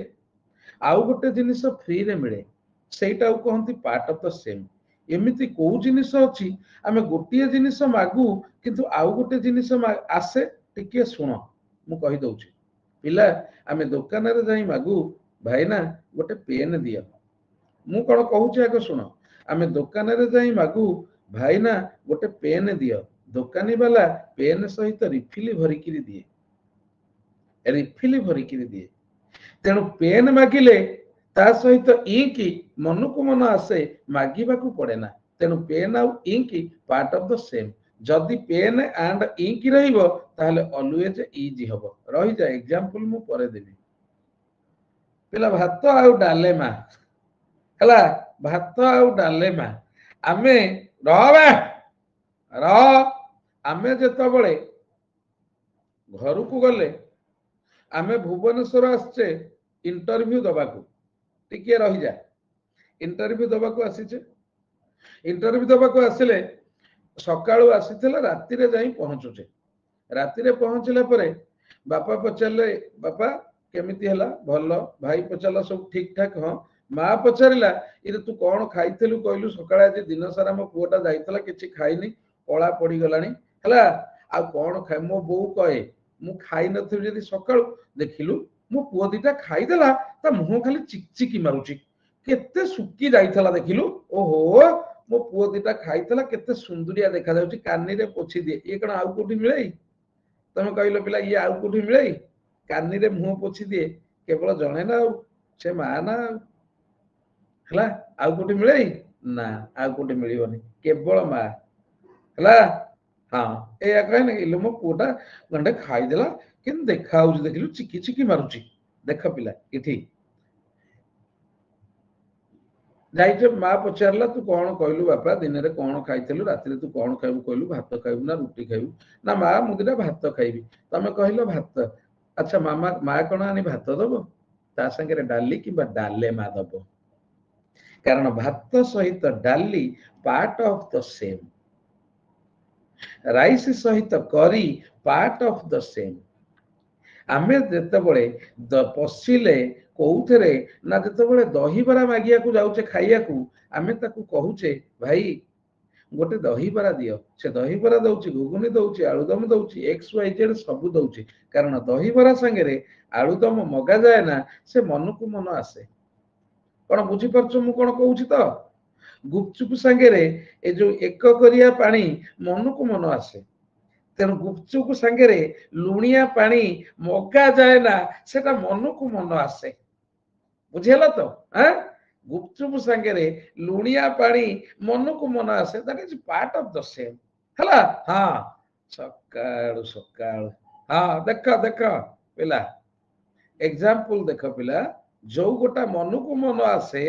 आउ गोटे जिनिस फ्री रे मिले सेटा कहती पार्ट ऑफ द सेम एमिति को जिनिस अछि आमे गोटे जिनिस मागु किंतु आउ गोटे जिनिस आसे टिके सुन मु कहि दउछि पिला आमे दुकान रे जाई मागु भाई ना गोटे पेन दियो मु कोन कहूछि आको सुन आमे दुकान रे जाई मागु भाई ना गोटे पेन दियो दुकानी वाला पेन सहित रिफिल भरी किरी दिए रिफिल भरी किरी दिए तेणु पेन मागिले ता सहित इंक मन को मन आसे मागिबा को पड़े ना तेणु पेन आउ ink part of the same जदि पेन एंड इंक रहिबो ताहले ऑलवेज इजी हबो रहि जा एग्जांपल मु परे देबी पिला भात आउ डालेमा हला भात आउ डालेमा आमे रहबा र आमे जतो बळे घर को गले आमे भुवनेश्वर आछे इंटरव्यू दबा को टिके रहि जा इंटरव्यू दबा को आसीचे इंटरव्यू दबा को आसिले सकाळू आसीथिला राति रे जाई पहुंचुचे राति रे पहुंचले परे बापा पचारले बापा केमिति हला भलो भाई पचारला सब ठीक ठाक हां मां पचारिला इरे तू कोन खाइथलु कहलु सकाळ आज दिन सारा मो पुओटा जाइतला किछि खाइनी ओळा पड़ी गलानी हला आ कोन खाइ मो बो कहे मु खाइ नथि जदि सकाळ देखिलु मो पुओ दिटा खाइ देला ता मुह खाली चिकचिकी मारुची केते सुकी जाइथला देखिलु ओहो मो पुओ दिटा खाइथला केते सुंदरिया देखा जाउची कानी रे पोछि दे ए कण आउ कोठी मिलै तमे कहिलो पिला ये आउ कोठी मिलै कानी रे मुह पोछि दे केवल जणे ना से मा ना हला आउ कोठी मिलै ना आउ कोठी मिलिबनी केवल मा हला हां ए कहै न इलो मो पुओटा गंडे खाइ देला किन देखा आउची देखिलु चिकी चिकी मारुची देख पिला इठी जाइछे मा पचारला तू कोन कहलु बापा दिन रे कोन खाइथलु राति रे तू कोन खाइबु कहलु भात खाइबु ना रोटी खाइबु ना मा मुदिरा भात खाइबी तमे कहिलो भात अच्छा मामा मा कोन आनी भात दबो ता संगे रे डाली किबा डाले मा दबो कारण भात सहित डाली part of the same rice सहित करी पार्ट ऑफ द सेम आमे जेते बळे पसिले कोउथरे ना जेते बळे दही बरा मागिया को जाउचे खाइया को आमे ताकू कहूचे भाई गोटे दही बरा दियो से दही बरा दउची ghugni दउची aloo dum दउची x Y Z सब दउची कारण दही बरा संगे रे आलुदम मगा जाए ना से मन को मन आसे कोन बुझी परछो मु कोन कहूची तो गुपचुप संगे रे ए जो एक करिया पानी मन को मन आसे तेणु गुपचुप संगे रे लुणिया पानी मगा जाए ना सेटा मन को मन आसे बुझेला तो हां गुपचुप संगे रे लुणिया पानी मन को मन आसे that is part of the same हला हां सकाळ सकाळ हां देखा देखा पिला एग्जांपल देख पिला जो गोटा मन को मन आसे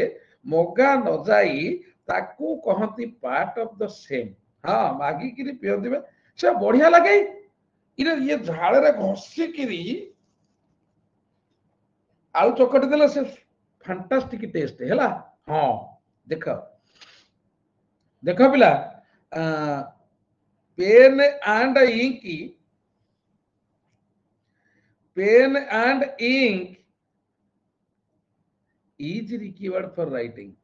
मगा न जाई ताकू कहती पार्ट ऑफ द सेम। हाँ मागी किरी पियंती बे से बढ़िया लगे ये झाड़ रे घसी किरी आलू चकटी देले से फैंटास्टिक टेस्ट हैला। हाँ देख देख पिला pen and ink pen and ink is the keyword for writing.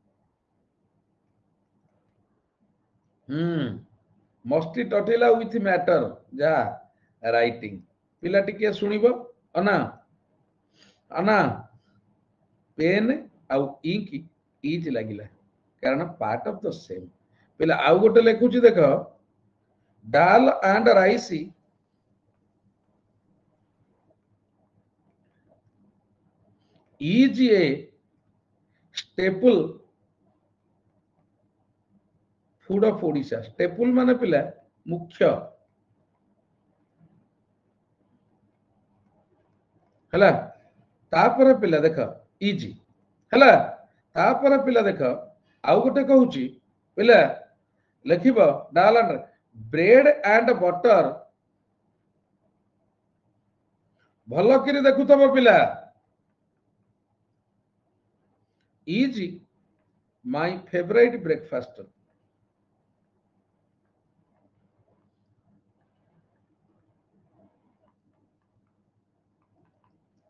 Mostly totila with matter ja writing पिला टिके सुनिबो अना अना पेन आउ इंक इज लागिला कारण पार्ट ऑफ द सेम पिला आउ गोटे लेखुची देख डाल and rice is a staple food of Odisha. Staple माने पिला मुख्य हला तापर पिला देख इजी हला तापर पिला देख आउ गोटे कहूची पिला लिखिबो डाल एंड ब्रेड एंड बटर भलो किरी देखुतबो पिला is my favorite breakfast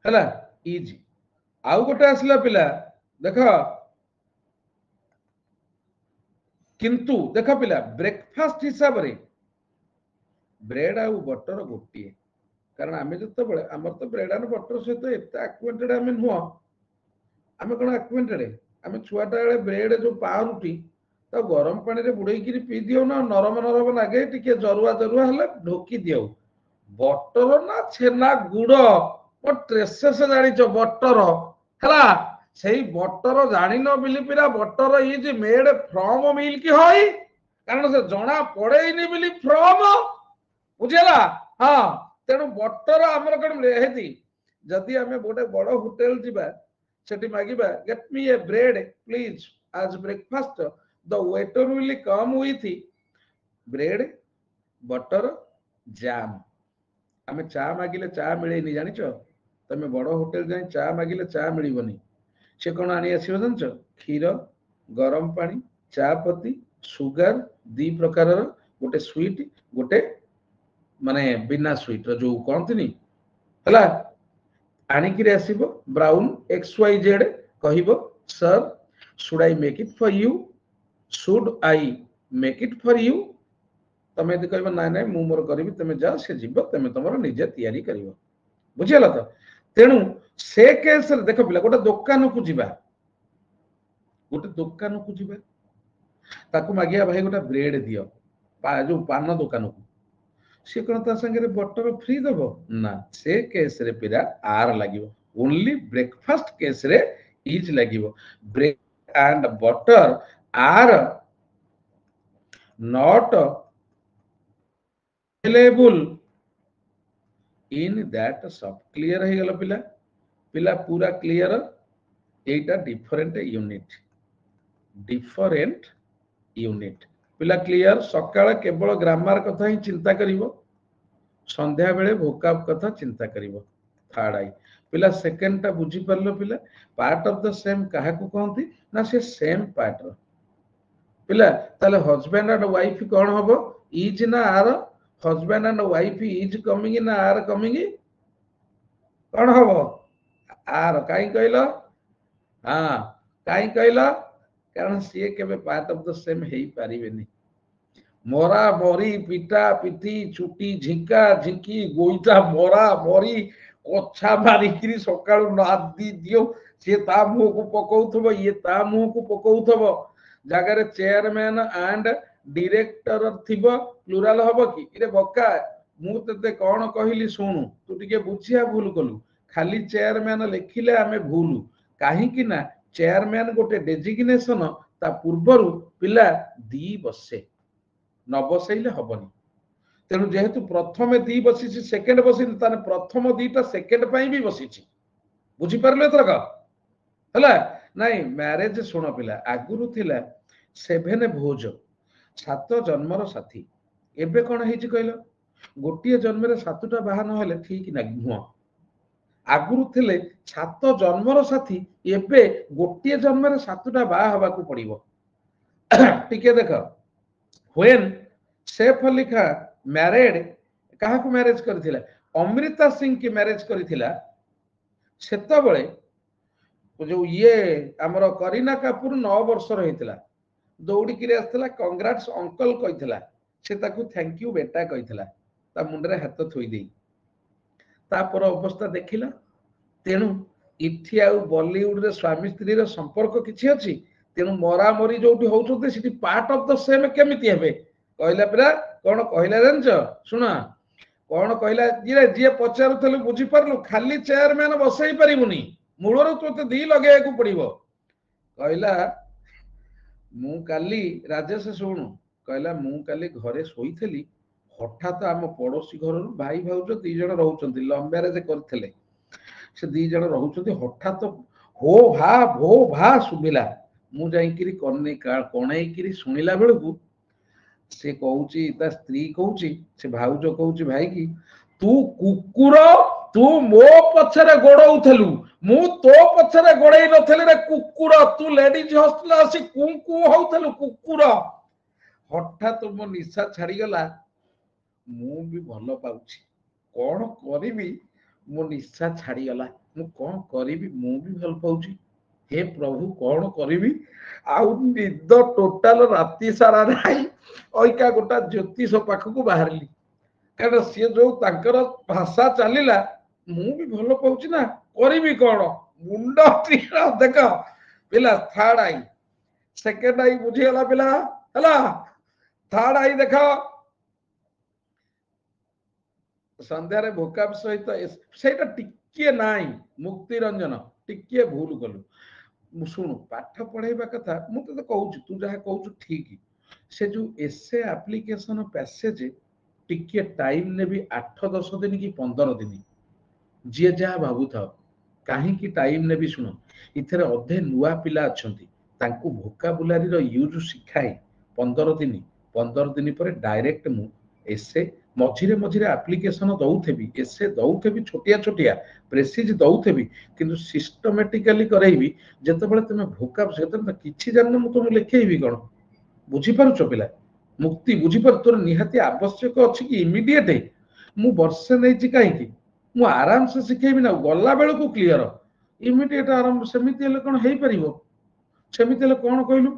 हला इजी आउ गोटे आसला पिला देख किंतु देख पिला ब्रेकफास्ट हिसाब रे ब्रेड आउ बटर गोटे कारण आमे जते बळे हमर तो ब्रेड एंड बटर सहित एते एक्वेंटेड आमे नुह आमे कोन एक्वेंटेड आमे छुआटा बेले ब्रेड जो पाउरुटी तो गरम पानी रे बुड़े किरी पी दियो ना नरम नरम लागे टिके जरुआ जरुआ हले ढोकी दियो बटर ना छेना गुड़ ओ ट्रेसेस जानि छ बटर हला सेही बटर जानि न बिली पिरा butter is made from milk होई कारण से जणा पड़ेनी बिली फ्रॉम बुझेला। हां तेनु बटर हमर कोन हेती जदी हमें गोटे बड़ होटल जिबा सेठी मागिबा get me a bread please as breakfast the waiter will come with bread butter jam हमें चा मागिले चा मिले नहीं जानि छ तमे बड़ होटल जाई चा मागिले चा मिलिबनी से कोन आनी आसीबो जानछ खीर गरम पानी चा पत्ती सुगर दी प्रकार गोटे स्वीट गोटे माने बिना स्वीट रो जो कोनतनी हला आनिकिरे आसीबो ब्राउन एक्स वाई जेड कहिबो sir should I make it for you should I make it for you तमे यदि कहबो ना ना मु मोर करबी तमे जा से जीव तमे तमरो निजे तयारी करिवो बुझियला तो तेनु से केस रे देखो पिला गोटे दुकान को जीवा ताकू मागिया भाई गोटे ब्रेड दियो जो पान दुकान को से कोन ता संगे बटर फ्री दबो ना से केस रे पिरा आर लागिवो ओनली ब्रेकफास्ट केस रे इज लागिवो bread and butter are not available in that shop clear है गला पिला पिला पूरा क्लियर एटा डिफरेंट यूनिट पिला क्लियर सकाळ केवल ग्रामर कथा ही चिंता करिवो संध्या बेले वोकाब कथा चिंता करिवो थर्ड आई पिला सेकंड टा बुझी परलो पिला पार्ट ऑफ द सेम काहा को कहंती ना से सेम पार्ट रो पिला ताले हस्बैंड एंड वाइफ कोन होबो इज ना are husband and wife is coming ना आर कमिंग कोन होबो आर काई कहलो हां काई कहलो कारण सी केबे पार्ट ऑफ द सेम हेई पारिबेनी मोरा मोरी पिटा पिटी छुटी झिंका झिंकी गोइटा मोरा मोरी कोछा मारी किरी सकाळु नादी दियो से ता मुह को पकौथबो ये ता मुह को पकौथबो जागा रे चेयरमैन एंड डायरेक्टर थिबो प्लुरल हबो कि इरे बक्का मु तते कोन कहिली सुनु तू टिके बुझिया भूल कलु खाली चेयरमैन लिखिले आमे भूल काहे कि ना चेयरमैन गोटे डेजिग्नेशन ता पूर्वरु पिला दी बसे न बसैले हबनी तेणु जेहेतु प्रथम दी बसी सेकेंड बसी ताने प्रथम दीटा सेकेंड पाई भी बसी बुझी पारले एथरक हला नाही मैरिज सुन पिला आगुरु थिला 7 भोज 7 जन्मर साथी एबे कोन हेची कहलो गोटिए जन्म रे 7टा बाहा न हेले ठीक ना नुह आगुरु थिले 7 जन्मर साथी एबे गोटिए जन्म रे 7टा बाहा हबा को पड़िबो टिके देख व्हेन सैफ अली खान मैरिड कहा को मैरिज करथिला अमृता सिंह की मैरिज करथिला सेता बळे जो ये हमर करीना कपूर 9 वर्ष रहितला दौड़ी किरे आसला कांग्रेट्स अंकल कहितला से ताकू थैंक यू बेटा कहितला ता मुंडरे हाथ थोई देई तापर अवस्था देखिला तेणु इथि आ बॉलीवुड रे स्वामी स्त्री रो संपर्क किछि अछि तेणु मरा मरी जोटी होउछते city part of the same केमिति हेबे कहला परा कोन कहला जानछ सुना कोन कहला जे पचारुथलु बुझी परलु खाली चेयरमैन बसई परिबुनी मूलर तो दी लगे को पड़िबो कहला मु काली राजेश शुणु कहला मु काली घरे सोईथली हठात आम पड़ोसी घर भाई भाउज 2 जण रहउचंती लव मैरिज करथिले से 2 जण रहउचंती हठात भो भा सुबिला मु जाईकिरी कन्ने कणई किरी सुनिला बेलकू से कहूची ता स्त्री कहूची से भाउज कहूची भाई की तू कुकुर तू मो पछरे गोड़ौथलु मु तो पछरे गोड़ई नथले रे कुकुर तू लेडीज हॉस्टल आसी कुकु होथलु कुकुर हठात मो निशा छाड़ी गला मु भी भलो पाउची कोन करिवि मो निशा छाड़ी गला मु कोन करिवि मु भी भल पाउची हे प्रभु कोन करिवि आउ निद टोटल राती सारा नाही ओइका गोटा ज्योतिष पाखकु बाहरली कारण सी जो तांकर भाषा चलिला मु भी भलो पाउची ना करिवि कोन मुंड टीरा देख पिला थर्ड आई सेकंड आई बुझी गला पिला हला थर्ड आई देख संध्यारे भोकाब सहित सेटा टिके नाई मुक्ति रंजन टिके भूल कलु शुणु पाठ पढ़ाइबा कथा मु तो कहूची तू जहा कहूछु ठीक से जो एसे एप्लीकेशन पैसेज टिके टाइम ने भी 8-10 दिन की 15 दिन जे जहा भाबु था काहे की टाइम ने भी सुनो इथरे अधे नुआ पिला अछंती तांकू भोकाबुलारी रो यूज सिखाई 15 दिन पर डायरेक्ट मु एसे मझिरे मझिरे एप्लीकेशन दउथेबी एसे दउथेबी छोटिया छोटिया प्रेसिज दउथेबी किंतु सिस्टमैटिकली करैबी जते बेले तमे भोका सेते किछि जानन मु तुम लिखेइबी कोन बुझी पारुछ पिला मुक्ति बुझी पर तोर निहाती आवश्यक अछि कि इमीडिएट मु वर्षे नै छि काहे कि मु आराम से सिखेइबी ना गल्ला बेल को क्लियर इमीडिएट आराम सेमिति ले कोन हेइ परिबो सेमिति ले कोन कहलु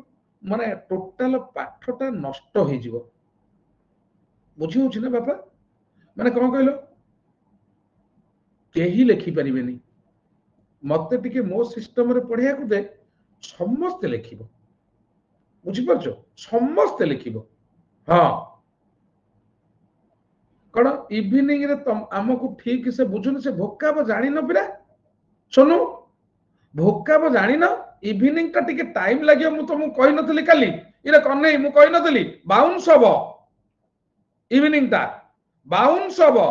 माने टोटल पाठटा नष्ट होई जिवो बुझी होछि ना बापा माने कोन कहलो केही लेखि परिबेनी मते टिके मो सिस्टम रे पढिया को दे समस्त लेखिबो बुझी परछो समस्त लेखिबो हां कोन इवनिंग रे तम हमकु ठीक से बुझुन से भोकाब जानि न पिला सुनु भोकाब जानि न इवनिंग का टिके टाइम लागियो मु तो मु कहि नथली काली इरे कन्नै मु कहि नथली बाउंस हबो इवनिंग ता बाउंस हबो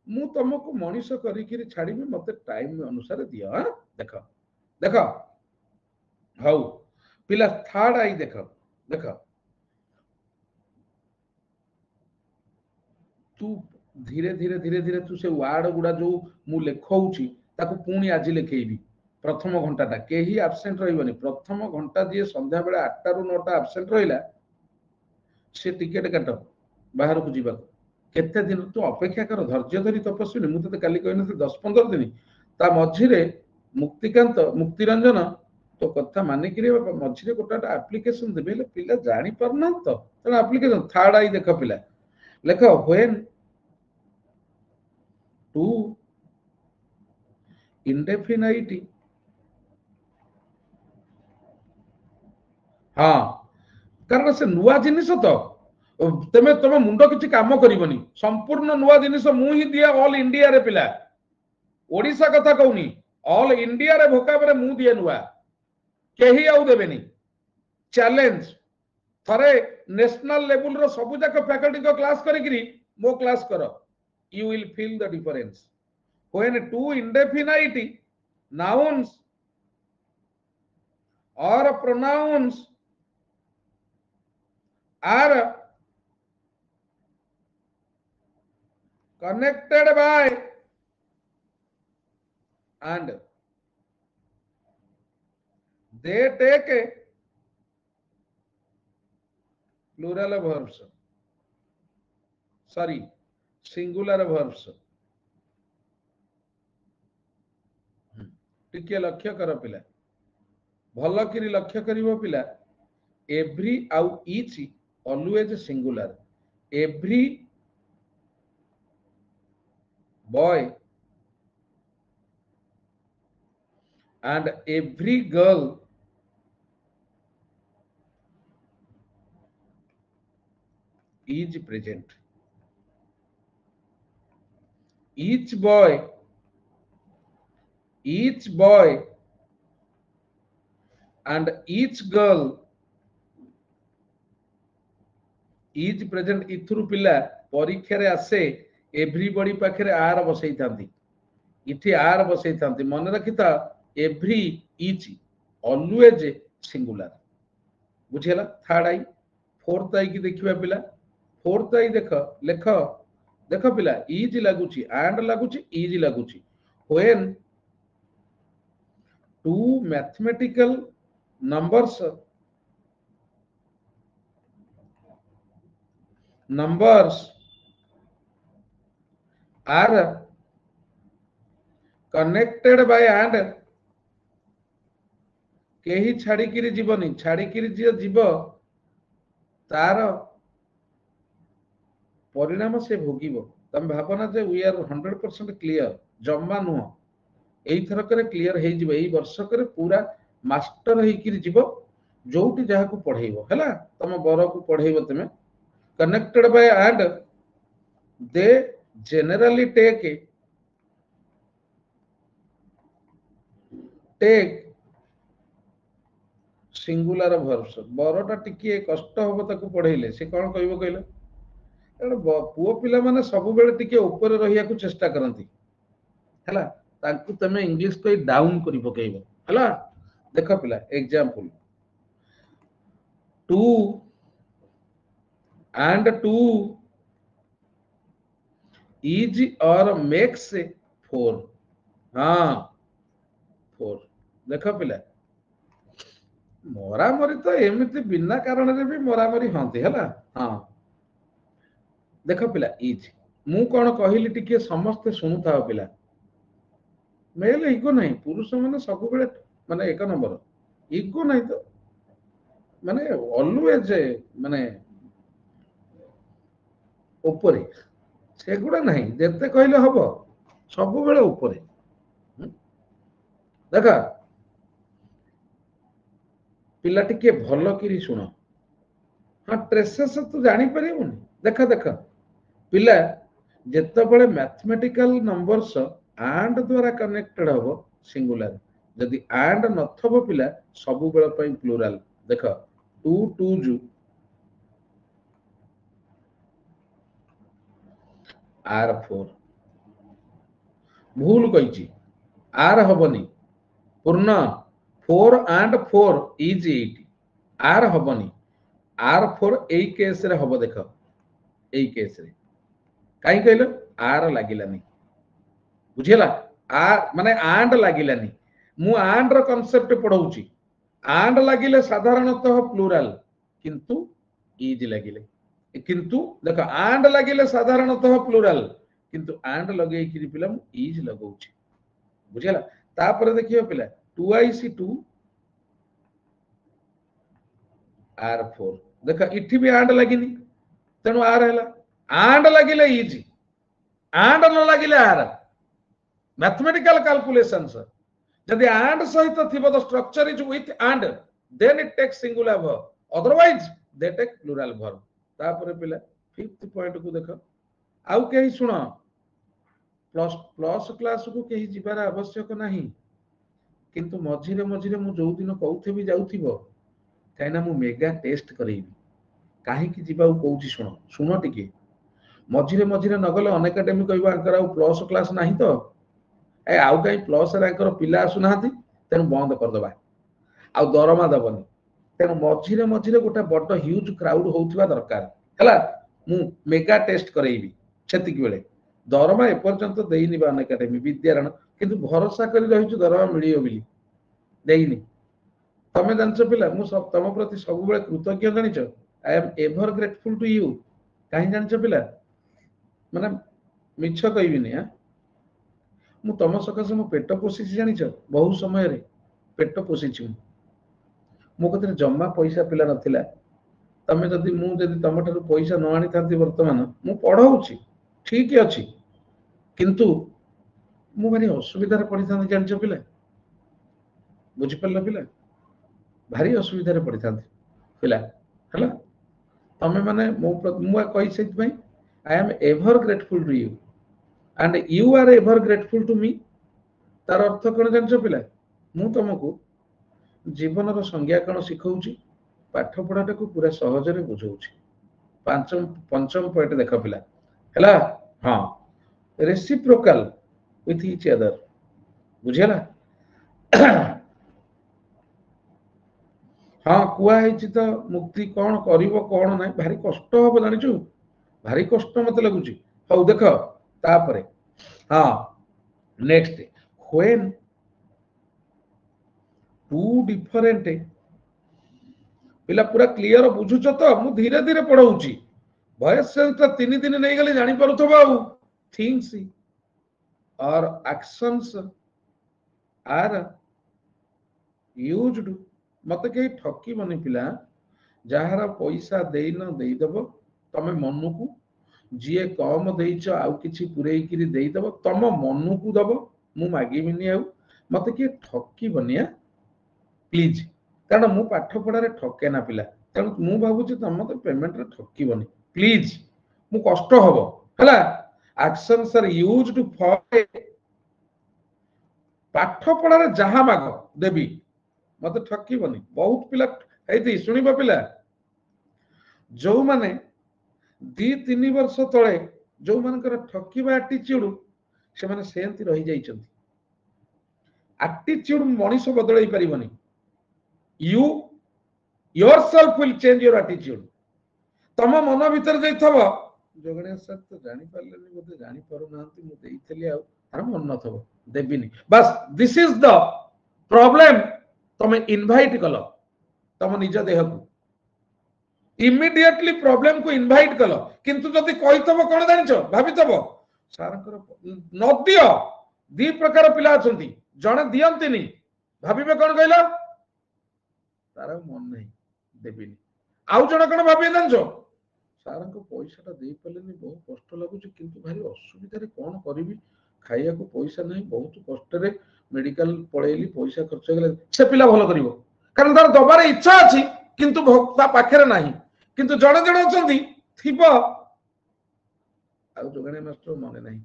मु तुमको मनीष करिकिरी छाड़ीबी मते टाइम अनुसार दियो हां देख देख हौ पिला थर्ड आई देख देख तू धीरे धीरे धीरे धीरे तू से वार्ड गुडा जो मु लेखौची ताको पुणी आज लेखेइबी प्रथम घंटाटा केही एब्सेंट रहिबनी प्रथम घंटा दिए संध्या बेला 8 रु 9 एब्सेंट रहिला से टिकेट काट बाहर को जीवा केते दिन तू अपेक्षा कर धैर्य धरी तपस्वी मु तो काली कहन 10-15 दिन ता मझिरे मुक्तिकांत मुक्ति रंजन तो कथा माने कि बाबा मझिरे गोटा एप्लीकेशन देबे ले पिला जानि परना तो एप्लीकेशन थर्ड आई देख पिला लेख व्हेन टू इंडेफिनाइट हां कारण से नुआ जिनिस तो तमे तमे मुंडो किछि काम करिवनी संपूर्ण नुआ जिनिस मु ही दिया ऑल इंडिया रे पिला ओडिसा कथा कहूनी ऑल इंडिया रे भोकाब रे मु दिए नुआ केही आउ देबेनी चैलेंज थरे नेशनल लेवल रो सब जाक फैकल्टी को क्लास करिकरी मो क्लास करो you will feel the difference when two indefinite nouns or pronouns are connected by and they take a plural verbs, sorry, singular verbs. टिके लक्ष्य कर पिला, भल कि लक्ष्य करिवो पिला, एव्री आउ each always singular, every boy and every girl is present. Each boy and each girl is present. इथुरु पिला परीक्षा रे आसे एवरीबॉडी पाखरे आर बसई थांती, इथे आर बसई थांती, मन रखिता एवरी ईच ऑलवेज सिंगुलर, बुझेला। थर्ड आई फोर्थ आई की देखिबा पिला, फोर्थ आई देख लेख देख पिला, इज लागुची एंड लागुची इज लागुची when two mathematical numbers are connected by and केही छाड़ी किरी जीवनी, छाड़ी किरी जीव तार परिणाम से भोगिबो। तम भावना जे वी आर 100% क्लियर, जम्मा नुह एई थर करे क्लियर हे जिवो, एई वर्ष करे पूरा मास्टर हे किरी जीवो, जोटी जहा को पढेइबो हला, तम बर को पढेइबो तमे। Connected by and they generally take singular verbs। बरटा टिके कष्ट हबो ताकू पढेइले से कोन कहइबो कहले, पुओ पिला माने सब बेले टिके ऊपर रहिया को चेष्टा करंती हला, ताकू तमे इंग्लिश को डाउन करि पकेइबो हला। देखो पिला example, 2 and 2 is or makes 4, हाँ 4। देखो पिला मरा मरी तो एमती बिना कारण रे भी मरा मरी हंती हला, हाँ देखो पिला इज मु कौन कहली टिके समस्ते सुनुता पिला, मेल इगो नहीं, पुरुष माने सब बेले माने एक नंबर, इगो नहीं तो माने ऑलवेज माने ऊपरे सेगुड़ा नहीं, जेते कहले हबो सब बेले ऊपरे। देखा पिला टिके भल किरी सुनो, हाँ ट्रेसेस तो जानी परिबोनी। देखा देखा पिला जेते बळे मैथमेटिकल नंबर्स एंड द्वारा कनेक्टेड हबो सिंगुलर, जदि एंड नथबो पिला सब बेले पई प्लुरल। देखा 2 2 जु आर 4, भूल कहिची आर हबनी पूर्ण, 4 and 4 is 8, आर हबनी, आर 4 एई केस रे हबो। देखो एई केस रे काई कहलो आर लागिलानी, बुझिला, आर माने आंड लागिलानी, मु आंड रो कांसेप्ट पढौची, आंड लागिले साधारणतः प्लुरल किंतु इज लागिले, किंतु देखो आंड लागिले साधारणतः प्लुरल किंतु आंड लगे कि पिला मु इज लगौची, बुझिला। तापर देखियो पिला 2IC2 R4, देखा इठी भी आंड लागिनी तेनु आर हैला, आंड लागिले इज, आंड न लागिले आर। मैथमेटिकल कैलकुलेशंस जदि आंड सहित थिबो the structure is with and then it takes singular verb, otherwise they take plural verb. तापर पिला फिफ्थ पॉइंट को देखो, आउ केही सुनो, प्लस प्लस क्लास को केही जिबार आवश्यक नहीं, किंतु मझिरे मझिरे मु जो दिन कहउथे भी जाउथिबो काइना मु मेगा टेस्ट करेबी, काहे कि जिबाउ कहउची सुनो सुनो टिके, मझिरे मझिरे नगले अन एकेडमी कहबा अंकर आउ प्लस क्लास नाही तो ए आउ कहीं प्लस रैंकर पिला आसुना तेणु बंद करदे आ दरमा दबनी तेणु मझिरे मझिरे गोटे बड़ ह्यूज क्राउड होउथिबा दरकार हैला मु मेगा टेस्ट करेइबी छेतिक बेले दरमा एपर्यंत देइनि बा एकाडेमी विद्यारण किंतु भरोसा करी रहिछु दरमा मिलियो बिली देइनि तमे जानछ पिला मु सब तम प्रति सब बेले कृतज्ञ जानिछ I am ever grateful to you काहे जानछ पिला माने मिछ कहबिनी हां मु तम सकाशे मो पेट पोषिछि जानिछ बहु समय रे पेट पोषिछि मो कतरे जम्मा पैसा पिला नथिला तमे जदि मु जदि तम ठारू पैसा न आनी थांती वर्तमान मु पढौछि ठीक अछि किंतु मु भारी असुविधा रे पड़ी थांती जानछ पिला बुझि पल्ला पिला भारी असुविधा रे पड़ी थांती पिला हला तमे माने मो कहि सेत भाई I am ever grateful to you and you are ever grateful to me तार अर्थ कोन जानछ पिला मु तुमको जीवन रो संज्ञा कोन सिखौछि पाठ पढ़ाटा को पूरा सहज रे बुझौछि पंचम पॉइंट देख पिला हला हां रेसिप्रोकल विथ ईच अदर बुझेला हाँ कुआ है तो मुक्ति कौन करिवो कौन ना भारी कष्ट हम जानिछु भारी कष्ट मत लगुची हौ देख तापरे हाँ नेक्स्ट व्हेन टू डिफरेंट पिला पूरा क्लियर बुझुछ तो मु धीरे धीरे पढ़ौची वॉइस सेंस तो 3 दिन नहीं गले जानि परुथबो आउ थिंग्स और एक्शंस आर यूज्ड मत कहीं ठकी बनी पिला जार पैसा दे न दे दब तमे मन को जी कम देच आउ किछि पुरई किरी दे दब तम मन को दब मु मागिबिनी आउ मत किए ठकी बनिया प्लीज कारण मु पाठ पढ़ारे ठके ना पिला तेणु मु भाबुछि तम तो पेमेंट रे ठकी बनी प्लीज मु कष्ट हबो हला एक्शंस आर यूज्ड फॉर पाठ पढ़ारे जहा माग देबी मत ठकी बनी बहुत पिला हेती सुनिबो पिला जो माने 2-3 वर्ष तळे जो मानकर ठकीबा एटीट्यूड से माने सेंती रही जाइछंती एटीट्यूड मनीष बदलई परिबनी you yourself will change your attitude तम मन भीतर जाइथबो जोगणे सर तो जानि पारलेनी बोते जानि पारु नांती मु देइथली आ तार मन नथबो देबिनी बस दिस इज द प्रॉब्लम तमे इनवाइट कल तम निज देह को इमिडिएटली प्रॉब्लम को इनवाइट कल किंतु जदि कहितबो कोन जानिछो भाबितबो सारकर न दियो दी प्रकार पिला अछंती जणे दियंतिनी भाबिबे कोन कहलो तार मन नहीं देबिनी आउ जण कोन भाबे जानिछो सारको पैसाटा देई पलेनी बहुत कष्ट लागुची किंतु भारी असुविधा रे कोन करबी खाइया को पैसा नहीं बहुत कष्ट रे मेडिकल पळेली पैसा खर्च गेले से पिला भलो करिवो कारण तार दबारे इच्छा अछि किंतु भक्ता पाखरे नाही किंतु जण जण अछंती थिबो आ जोगणे मास्टर मने नाही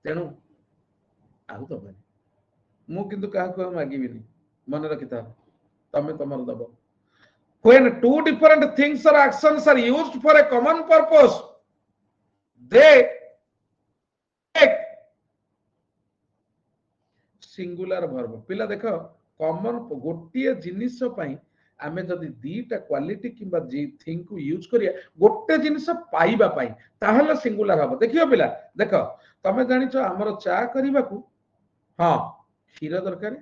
तेनु आउ दबानी मु किंतु काहा को मागिबिनी मन रखिता तमे तमर दबो when two different things or actions are used for a common purpose they take singular verb पिला देखो कॉमन गोटिए जिनिस पई आमे जदि दीटा क्वालिटी किबा जी थिंग को यूज करिया गोटे जिनिस पाइबा पई ताहले सिंगुलर हबो देखियो पिला देखो तमे जानिचो हमर चा करिबा को हां क्षीर दरकार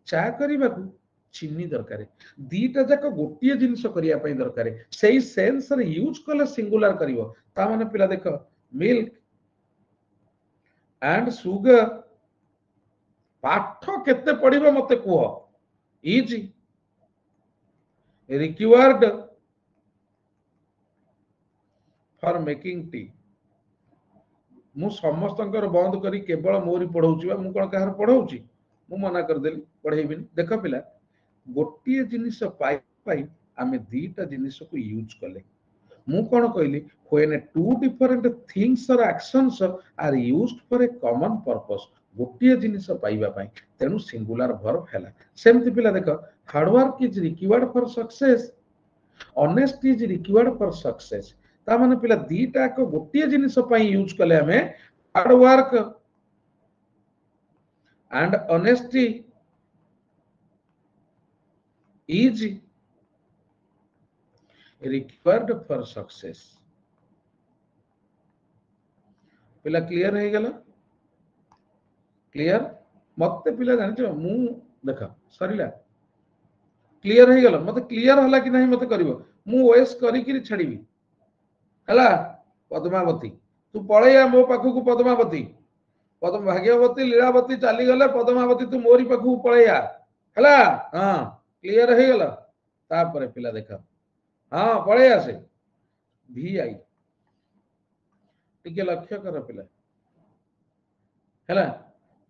चा करिबा को चीनी दरकार दीटा जाक गोटिए जिनिस करिया पई दरकार सेही सेंस रे यूज कले सिंगुलर करिवो ता माने पिला देखो मिल्क एंड सुगर पाठ केते पढिबो मते कुह is required for making tea मु समस्तंकर बंद करी केवल मोरी पढौची मु कोन कहार पढौची मु मना कर देली पढेबिनी देखो पिला गोटिए जिनिस पाई पाई आमे दीटा जिनिस को यूज कले मु कोन कहली when two different things or actions are used for a common purpose गोटिए जिनिस पाइबा पाई तेनु सिंगुलर वर्ब हैला सेमति पिला देखो hard work is required for success honesty is required for success ता माने पिला दीटा को गोटिए जिनिस पाई यूज कले हमें hard work and honesty is required for success. पिला क्लियर हो गला क्लियर मत पिला जान मु देख सरला क्लियर हो गला मत क्लियर हला कि नहीं मत करिवो मु ओएस करी कि छाड़बी हला पद्मावती तू पळैया मो पाखु पद्मावती पद्म भाग्यवती लीलावती चली गले पद्मावती तू मोरी पाखु पळैया हला हां क्लियर हो गला तापर पिला देख हां पळैया से वीआई टिके लक्ष्य कर पिला हला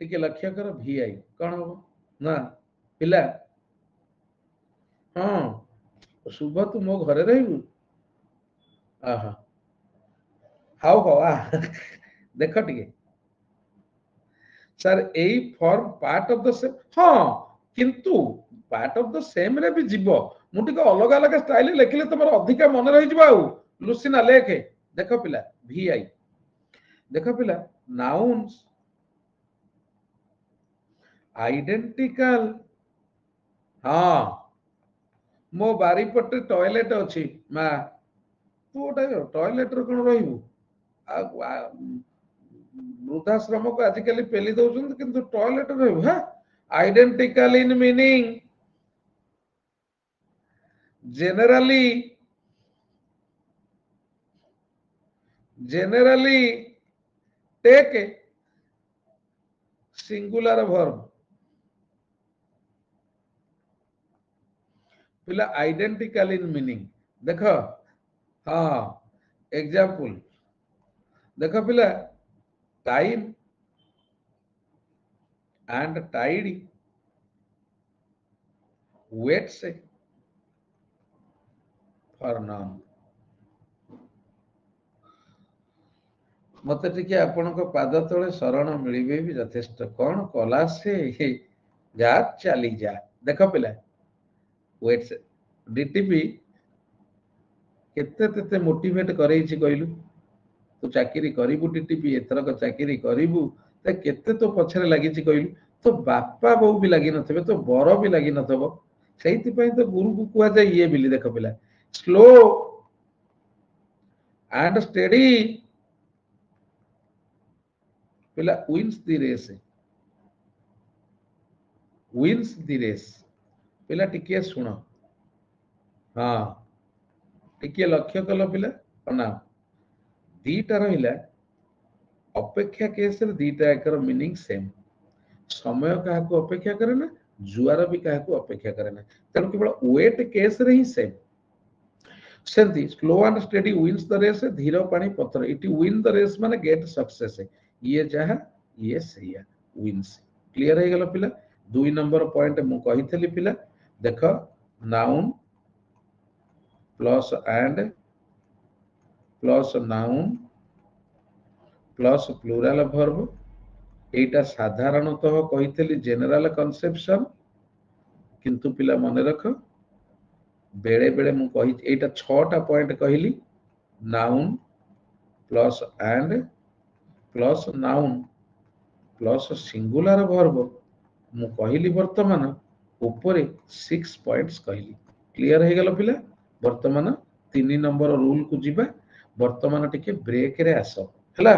टिके लक्ष्य कर वीआई कौन हो ना पिला हाँ शुभ तू मो घरे रहबू आहा हाउ हाउ आ देख टिके sir AE form part of the same हाँ किंतु पार्ट ऑफ द सेम रे भी जीवो मु टिके अलग अलग स्टाइल लिखिले तमर अधिका मन रहि जीवा आउ लुसिना लेखे देखो पिला वीआई देखो पिला नाउन्स आइडेंटिकल हाँ मो बारी पटे टॉयलेट अछि मा तू गोटे टॉयलेट रे कोन रहिबू वृद्धाश्रम को आजिकल पेली दौरान किंतु टॉयलेट रहिबू हां identical in meaning generally take a singular verb पिला आइडेंटिकल इन मीनिंग देखो हाँ एग्जाम्पल देखो पिला टाइम एंड टाइडी वेट से फॉर नाउन मत टिके आपण को पाद तले शरण मिलिबे भी यथेष्ट कौन कला से जा चली जा देखो पिला वेट से डीटीपी केते तेते मोटिवेट करैछि कहलु तू चाकरी करिबु डीटीपी एथरक चाकरी करिबु ते केते तो पछरे लागिछि कहलु तो बापा बहु भी लागी नथबे तो बर भी लागी नथबो सेहिति पई तो गुरु को कुआ जाय ये बिली देखो पिला स्लो एंड स्टेडी पिला विन्स द रेस पिला टिके सुनो हाँ टिके लक्ष्य कल पिला ना दीटा रहिला अपेक्षा केस रे दीटा एकर मीनिंग सेम समय काहा को अपेक्षा करे ना जुआर भी काहा को अपेक्षा करे ना तेणु केवल वेट केस रे ही सेम सेंती slow and steady wins the race धीर पानी पत्थर इट विन द रेस माने गेट सक्सेस ये जहा ये सैया विन्स क्लियर हो गला पिला 2 नंबर पॉइंट मु कहितली पिला देखो noun plus and plus noun plus plural verb एटा साधारणतः कहितली जनरल कन्सेप्शन किंतु पिला मन रख बेले बेले मु कहि एटा 6टा पॉइंट कहली noun plus and plus noun plus singular verb मु कहली वर्तमान ऊपर 6 पॉइंट्स कहली क्लियर हो गला पिला वर्तमान 3 नंबर रूल को जीवा वर्तमान टिके ब्रेक रे आसो हला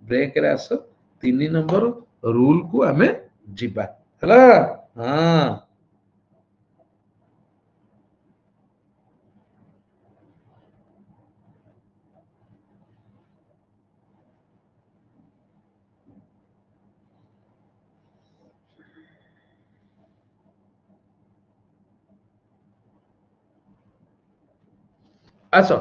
ब्रेक रे आसो 3 नंबर रूल को हमें जीवा हला हां आसो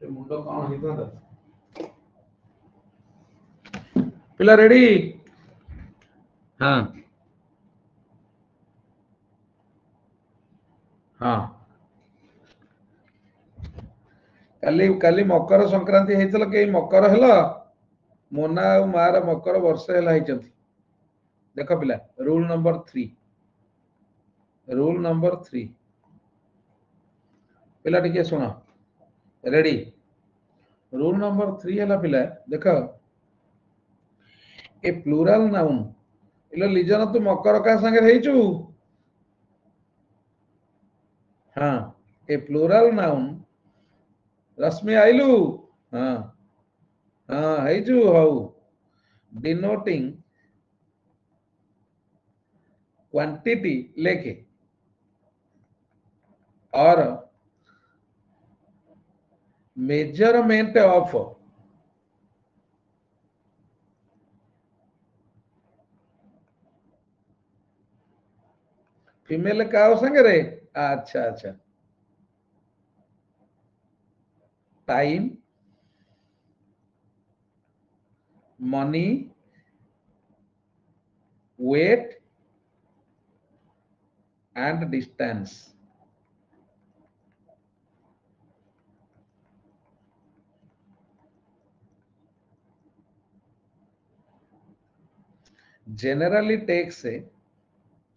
मुंड कौन ହେଇଥାନ୍ତା ପିଲା ରେଡି ହଁ ହଁ କାଲି କାଲି ମକର ସଂକ୍ରାନ୍ତି ହେଇଥିଲା କେହି ମକର ହେଲ ମୋନା ଆଉ ମାର ମକର ବର୍ଷେ ହେଲା ହେଇଛନ୍ତି ଦେଖ ପିଲା ରୁଲ ନंबर 3 ପିଲା ଟିକେ ଶୁଣ रेडी रूल नंबर 3 है पिला देख ए प्लूराल नाउन इलो लिजन तू मकर का संगे हेचु हां ए प्लूराल नाउन रश्मि आइलु हां हां हेचु हाउ डिनोटिंग क्वांटिटी लेके और मेजरमेंट ऑफ फीमेल काउ संगे रे अच्छा अच्छा time money weight and distance generally takes से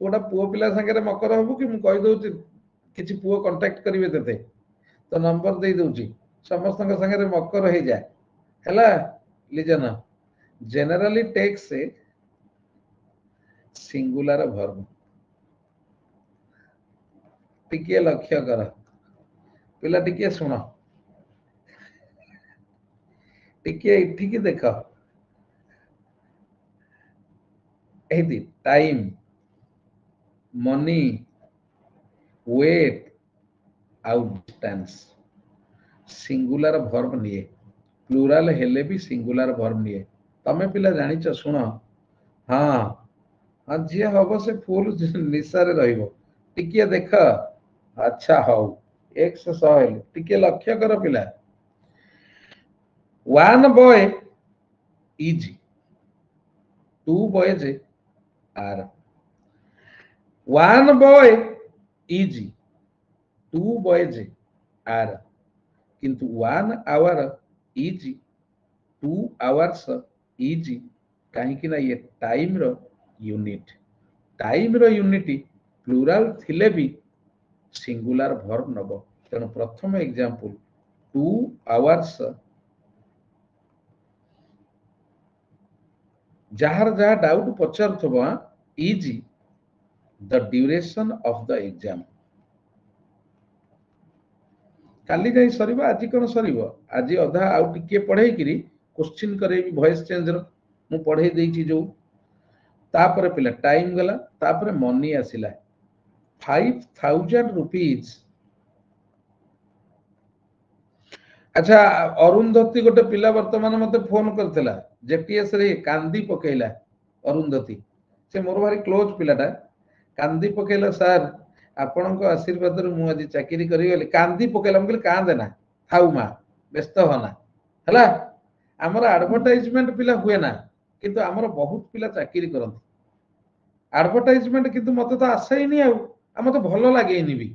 पुडा पुओ पिला संगे मकर हबु कि मु कहि दउची किछि पुओ कांटेक्ट करिवे तेते तो नंबर दे दउची समस्त संगे मकर हो जाए हैला लिजन जनरली टेक्स से सिंगुलर वर्ब टिके लक्ष्य कर पिला टिके सुनो टिके इठी की देखो एदी टाइम मनी वेट आउट डिस्टेंस सिंगुलर वर्ब निये प्लूराल हेले भी सिंगुलर वर्ब निये तमे पिला जानि छ सुनो हां हां जे हबो से फुल निसारे रहइबो टिके देख अच्छा हौ 100 टिके लक्ष्य कर पिला one boy is two boys are one boy is two boys are किंतु 1 आवर इज 2 आवर्स इज कहीं कि ना ये टाइम रो यूनिटी प्लूराल थिले भी सिंगुलर वर्ब नबो तेणु प्रथम एग्जांपल 2 आवर्स जहार जहा डाउट पचारथबो is the duration of the exam काली जाई सरीबा आज कोन सरीबो आज अधा आउ टिके पढाई करी क्वेश्चन करे वॉइस चेंज रो मु पढाई देछि जो तापर पिला टाइम गला तापर मनी आसिला 5000 रुपीस अच्छा अरुंधति गोटे पिला वर्तमान मते फोन करथिला जेटीएस रे कांदी पकेइला अरुंधति से मोर भारी क्लोज पिलाटा कांदी पकेइला सर आपण को आशीर्वाद रे मु आज चाकरी करी गेली कांदी पकेइला हम कहली कांदे ना थाउ मा व्यस्त होना हला हमर एडवर्टाइजमेंट पिला हुए ना किंतु हमर बहुत पिला चाकरी करन एडवर्टाइजमेंट किंतु मते तो आसे ही नहीं आ हम तो भलो लागे नहीं भी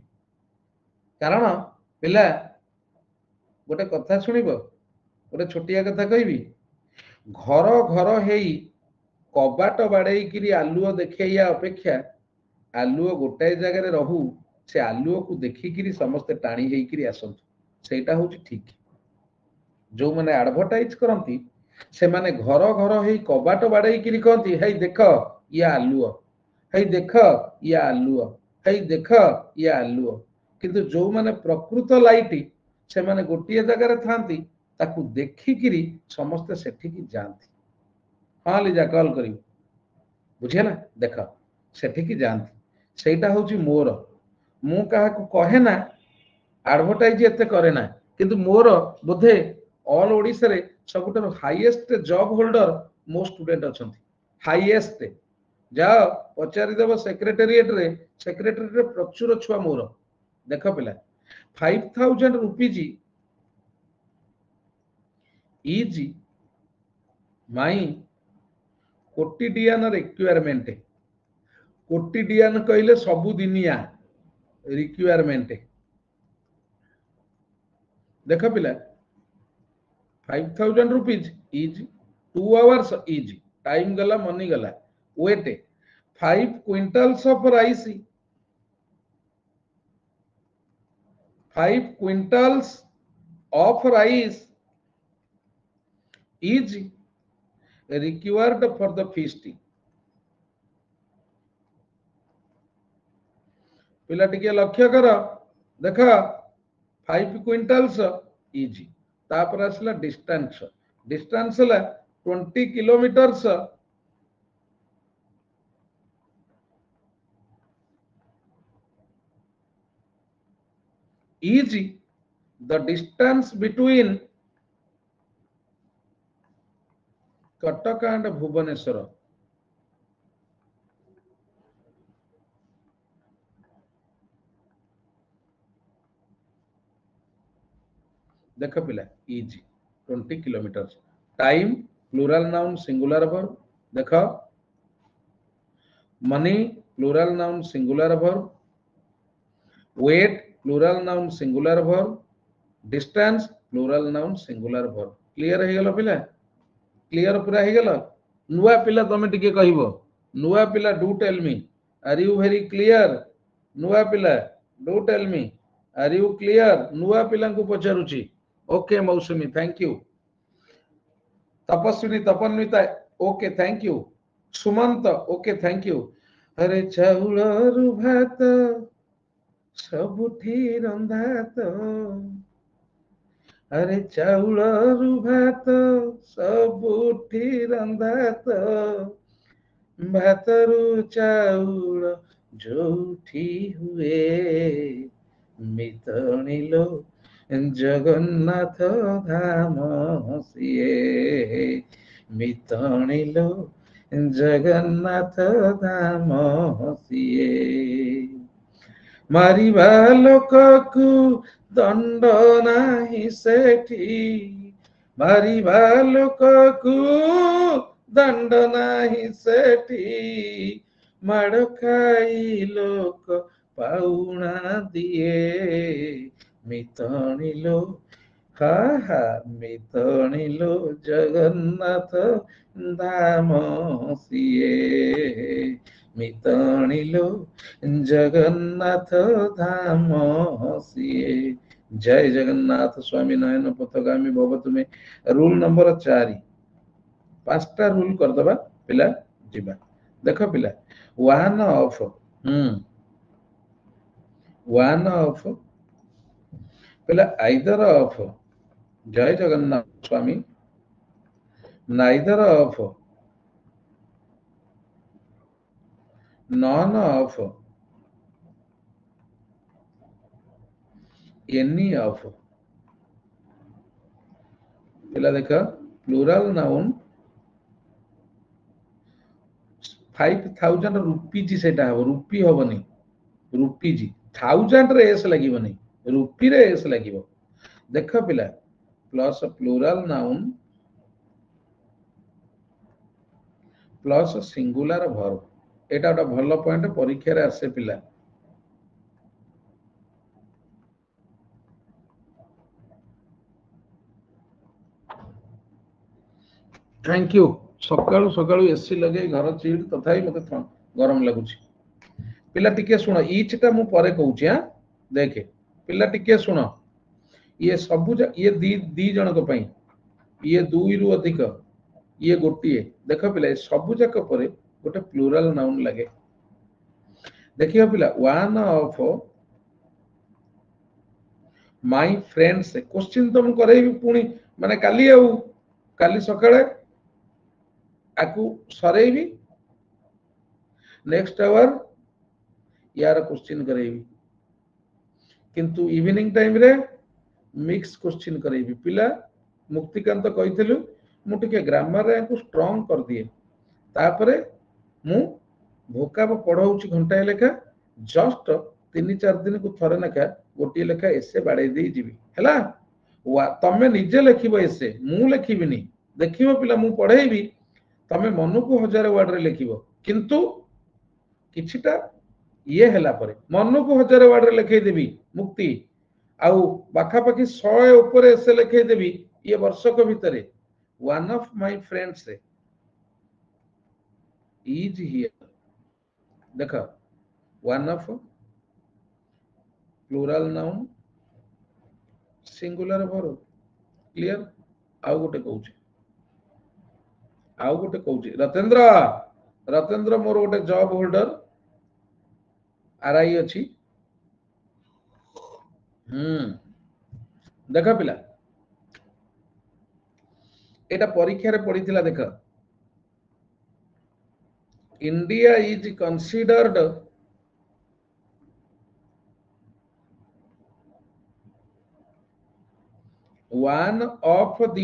कारण पिला गोटे कथा सुनिबो गोटे छोटिया कथा कहबी घर घर हेई कबाट बाड़े किरी आलुओ देखैया अपेक्षा आलुओ गोटाए जगह रे रहू से आलुओ को देखि किरी समस्त टाणी हेई किरी आसंतु सेटा होची ठीक जो माने एडवर्टाइज करंती से माने घर घर हेई कबाट बाड़े किरी कहंती हेई देख या आलुओ हेई देख या आलुओ हेई देख या आलुओ किंतु जो माने प्रकृत लाइट से माने गोटिए जगह रे थांती ताकू देखि किरी समस्त सेठी की जानती हां लिजा कॉल करी बुझिला देख सेठी की जानती सेटा होची मोर मु कहा को कहे ना एडवर्टाइज एते करे ना किंतु मोर बोधे ऑल ओडिसा रे सबुटर हाईएस्ट जॉब होल्डर मो स्टूडेंट अछंती हाईएस्ट जाओ पचारि देव सेक्रेटेरिएट रे, सेक्रेटेरिएट रे प्रचुर छुआ मोर देख पिला 5000 rupees is my quotidian requirement. Quotidian कहले सबुदिनिया रिक्वायरमेंट देख पिला 5000 rupees is 2 hours is time गला मनी गला weight 5 quintals of rice 5 quintals of rice is required for the feasting. पिला टिके लक्ष्य कर देख 5 क्विंटल्स इज तापर आसला डिस्टेंस डिस्टेंस है 20 kilometres is the distance between Kataka and Bhubaneswar। देख पिला is 20 kilometres time plural noun singular verb देख money plural noun singular verb weight plural noun singular verb distance plural noun singular verb. Clear हे गेलो पिला clear पूरा हे गेलो नुआ पिला तमे टिके कहिबो नुआ पिला do tell me are you very clear नुआ पिला do tell me are you clear नुआ पिला को पचारुची okay Mousumi thank you Tapaswini Tapanwita okay thank you Sumanta okay thank you अरे चाउल रु भात सबुठी रंधा तो अरे चाउल रु भात सबुठी रंधा तो भात रु चाउल जोठी हुए मितणिलो जगन्नाथ धाम सिए मितणिलो जगन्नाथ धाम सिए मारिबा लोककु दंड नाही सेठी मारिबा लोककु दंड नाही सेठी माड़ खाई लोक पाउणा दिए मितणिलो हा हा मितणिलो जगन्नाथ धाम सिए मितणिलो जगन्नाथ धाम सिए। जय जगन्नाथ स्वामी नयन पथगामी भव तुम्हें रूल नंबर 4 पांचटा रूल कर दबा पिला जीवा देख पिला वन ऑफ वन ऑफ पिला आइदर ऑफ जय Jagannath Swami neither of none of any of पिला देख प्लूरल नाउन 5000 रुपीज सेटा हो रुपी होबनी रुपीज 1000 रे एस लागिबनी रुपी रे एस लागिबो देख पिला plus plural noun plus singular verb एटा गोटे भल पॉइंट परीक्षा रे आसे पिला थैंक यू सकाळु सकाळु एसी लगे घर चिड़ तथापि मते गरम लगुची पिला टिके सुन ईचटा मु परे कहूची हां देखे पिला टिके सुन ये सबु ये दी जन को पई ये दुई रु अधिक ये गोटिए देख पिला सबु जाक परे गोटे प्लूरल नाउन लगे देखियो पिला one of my friends question तो मु करेबी पुणी माने काली सकाळे आकु सरेबी नेक्स्ट आवर यार क्वेश्चन करेबी किंतु इवनिंग टाइम रे मिक्स क्वेश्चन करेबी पिला मुक्तिकांत कहिथिलु मु टिके ग्रामर रे को स्ट्रांग कर दिए तापरे मु ଭୋକାବ ପଢଉଛି ଘଣ୍ଟାଏ ଲେଖା ଜଷ୍ଟ 3-4 ଦିନକୁ ଥରେ ଲେଖା ଗୋଟିଏ ଲେଖା ଏସେ ବାଡେଇ ଦେଇ ଯିବି ହେଲା। ତମେ ନିଜେ ଲେଖିବ ଏସେ, ମୁଁ ଲେଖିବିନି। ଦେଖିବ ପିଲା ମୁଁ ପଢେଇବି, ତମେ ମନକୁ 1000 ୱାର୍ଡରେ ଲେଖିବ, କିନ୍ତୁ କିଛିଟା ଇଏ ହେଲା ପରେ ମନକୁ 1000 ୱାର୍ଡରେ ଲେଖେଇଦେବି ମୁକ୍ତି, ଆଉ ପାଖାପାଖି 100 ଉପରେ ଏସେ ଲେଖେଇଦେବି ଇଏ ବର୍ଷକ ଭିତରେ। One of my friends is here. ଦେଖ, one of plural noun singular verb clear. ଆଉ ଗୋଟେ କହୁଛି ରତେନ୍ଦ୍ର ମୋର ଗୋଟେ ଜବ ହୋल्डर आरआई अच्छी। देख पिला एटा परीक्षा रे पढ़ीथिला। देख, India is considered one of the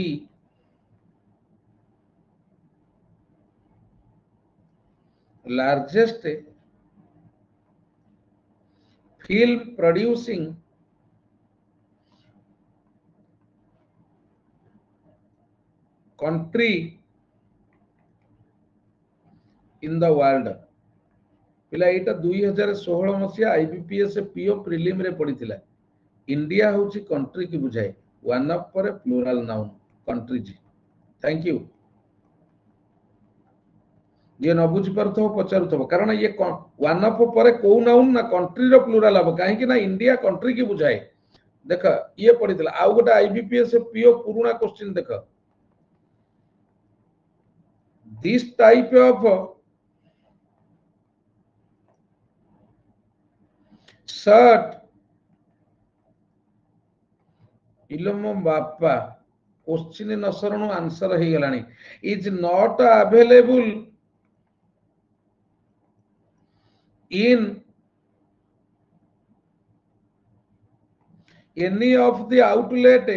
largest film producing country in the world। पिला एटा 2016 मसिया आईबीपीएस पीओ प्रिलिम रे पढ़ीथिला। इंडिया होची कंट्री की बुझाए, वन ऑफ पर plural noun countries. Thank you. ये न बुझी पारथो पचारुथबो, कारण ये वन ऑफ पर को नाउन ना कंट्री रो प्लूरल हबो, काहे कि ना इंडिया कंट्री की बुझाए। देख ये पढ़ीथिला। आउ गोटे आईबीपीएस पीओ पुराना क्वेश्चन देख, दिस टाइप ऑफ शर्ट इलोमो बापा क्वेश्चन न सरनु आंसर हे गलानी, is not available in any of the outlet.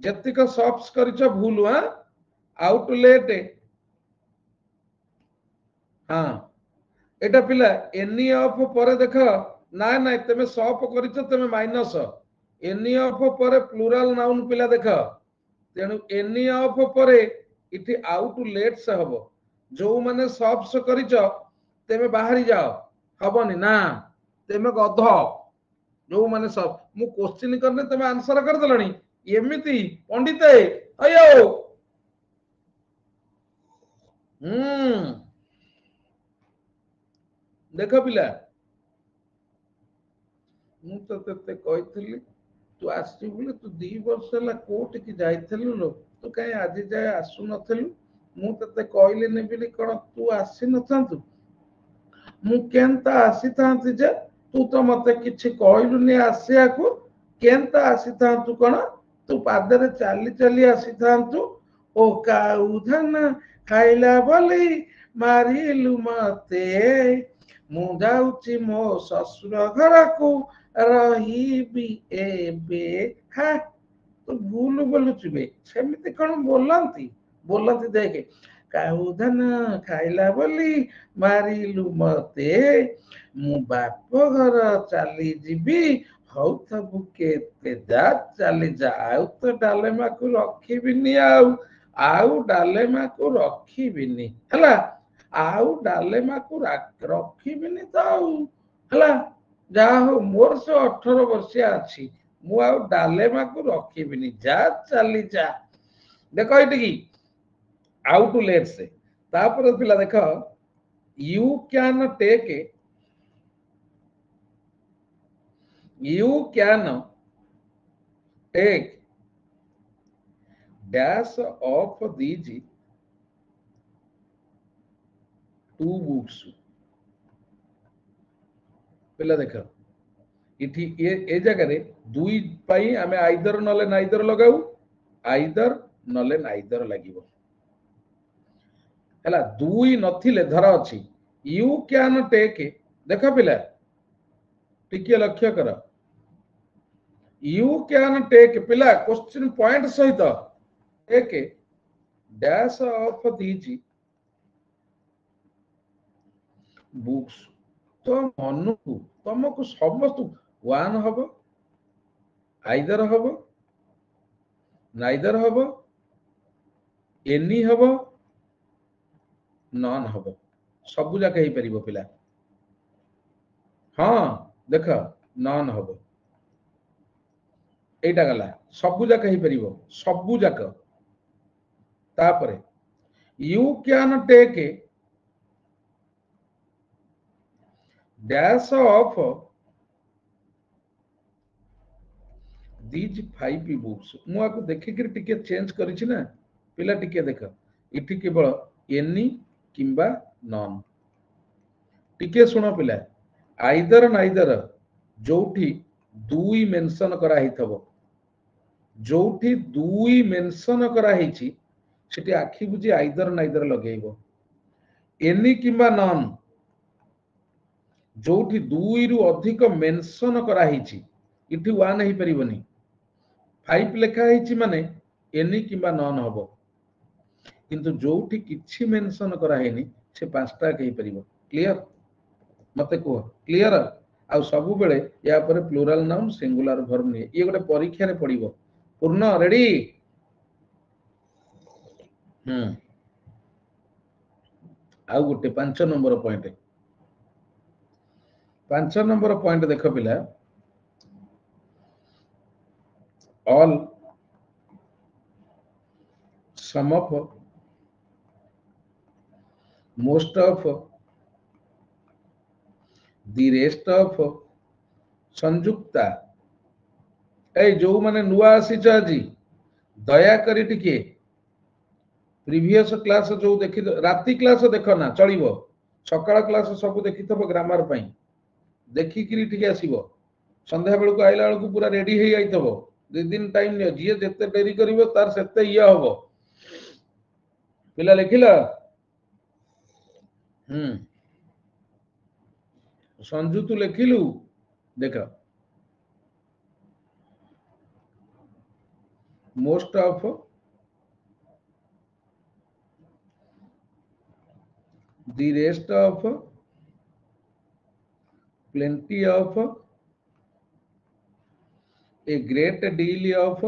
जतिक शॉप्स करिछ भूल, हां आउटलेट। हाँ एटा पिला एनी ऑफ पर देख ना ना तमे शॉप करिछ तमे माइनस एनी ऑफ पर प्लूरल नाउन पिला देख, तेनु एनी ऑफ पर इति आउटलेट्स हबो। जो माने शॉप्स करिछ तमे बाहरी जाओ हबनी ना, तमे गध। जो माने सब मु क्वेश्चन करने तमे आंसर कर दलनी एमिति पंडित अयो। देख पिला मु तो तते कहितली तू आसी बोले, तू 2 वर्ष हला कोट की जाइथलु लो, तू काहे आज जाय आसु नथलु। मु तते कहले नेबिली कोन तू आसी नथांतु, मु केनता आसी थांती जे तू तो मते किछि कहलुनी आसिया को। केनता आसी थांतु कोन, तू पादरे चाली चाली आसी थांतु। ओ काऊ धन खाइला बोली मारिलु मते, मु जाउची मो ससुर घर को रहीबी एबे। हा तो भूल बोलुची बे, सेमिति कोन बोलंती देखे, काऊ धन खाइला बोली मारिलु मते, मु बाप घर चाली जीबी हौ थबु केते जा चाली जा। आउ तो डालेमा को रखिबिनी, आउ डालेमा को रखिबिनी हला, आउ डालेमा को रखिबिनी तो हला। जा हो मोर से 18 वर्षिया अछि, मु आउ डालेमा को रखिबिनी, जा चाली जा। देखो एटी की आउटलेट से तापर पिला देख, you can take dash of these 2 books. पिला देख इठी ए जगह रे दुई पाई आमे आइदर नले नाइदर लगाऊ, आइदर नले नाइदर लागिवो हला। दुई नथिले धर अछि यू कैन टेक। देख पिला टिके लक्ष्य कर, यू कैन टेक पिला क्वेश्चन पॉइंट सहित take dash of these books तो मन को तुमको समस्त वन हम आइदर हम नाइदर हम एनी हम नन हम सबू जाक हो पार पिला हाँ देख नन हम एटा गला सबू जाक हो पार सबू जाक तापरे you can take dash of these 5 books मुझे देखिक चेंज करिछि ना पिला टिके देख इठी केवल एनी किंबा नन टिके सुन पिला आइदर नाइदर जोठी दुई मेंशन करा हिथबो जोठी दुई मेंशन करा हिछि सेठी आखि बुझी आइदर नाइदर लगेइबो एनी किंबा नन जोठी दुई रु अधिक मेंशन करा हिछि इठी वन ही परिबनी 5 लेखा हिछि माने एनी किंबा नन हबो किंतु जोठी किछि मेंशन करा हेनी से पांचटा कहि परिबो क्लियर मते को क्लियर आ सब बेले या पर प्लुरल नाउन सिंगुलर वर्ब नहीं ये गोटे परीक्षा रे पड़िबो पूर्ण रेडी आ गोटे 5 नंबर पॉइंट देख पिला all some of most of the rest of संयुक्ता ए जो माने नुआ आसी आज दया करी टिके प्रीवियस क्लास जो देखि राति क्लास देख ना चलिबो सकाळ क्लास सब देखिथबो ग्रामर पई देखिकिरी टिके आसीबो संध्या बेल को आइला बेल को पूरा रेडी हे आइथबो 2 दिन टाइम ने जे जते डेरी करिवो तार सेते इया होबो पिला लिखिला संजू तू लिखिलु देख most of the rest of plenty of a great deal of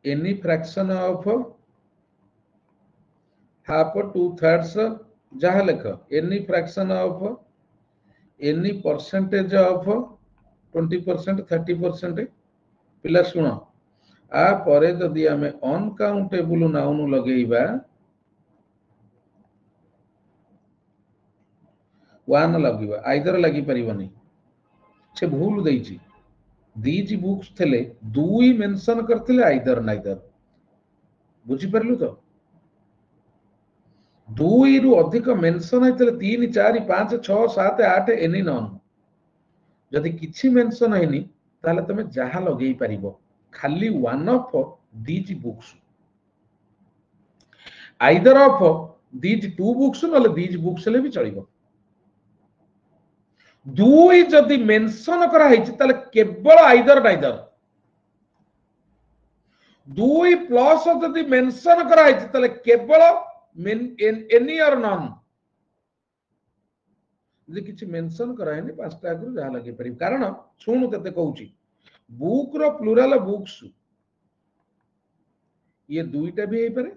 any fraction of half 2/3 जहाँ लेख any fraction of any percentage of 20% 30% पिला सुन आ परे जदि आमे अनकाउंटेबल नाउन लगेइबा वन लगिबा आइदर लगी परिबनी से भूल देइछि दीज बुक्स थले दुई मेंशन करथिले आइदर नाइदर बुझी परलु तो दुई रु अधिक मेंशन आइतले 3 4 5 6 7 8 एनी नन जदि किछि मेंशन हैनी ताले तमे जहा लगेई परिबो खाली one of these books either of these two books नले दीज बुक्स ले भी चलिबो दुई जदि मेंशन करा हिछि ताले केवल आइदर नाइदर दुई प्लस जदि मेंशन करा हिछि ताले केवल एनी और नन जे किछि मेंशन करा हैनी पांचटा आगु जहा लगे परिब कारण सुनु तते कहूची बुक रो प्लुरल बुक्स ये दुईटा भी हे पारे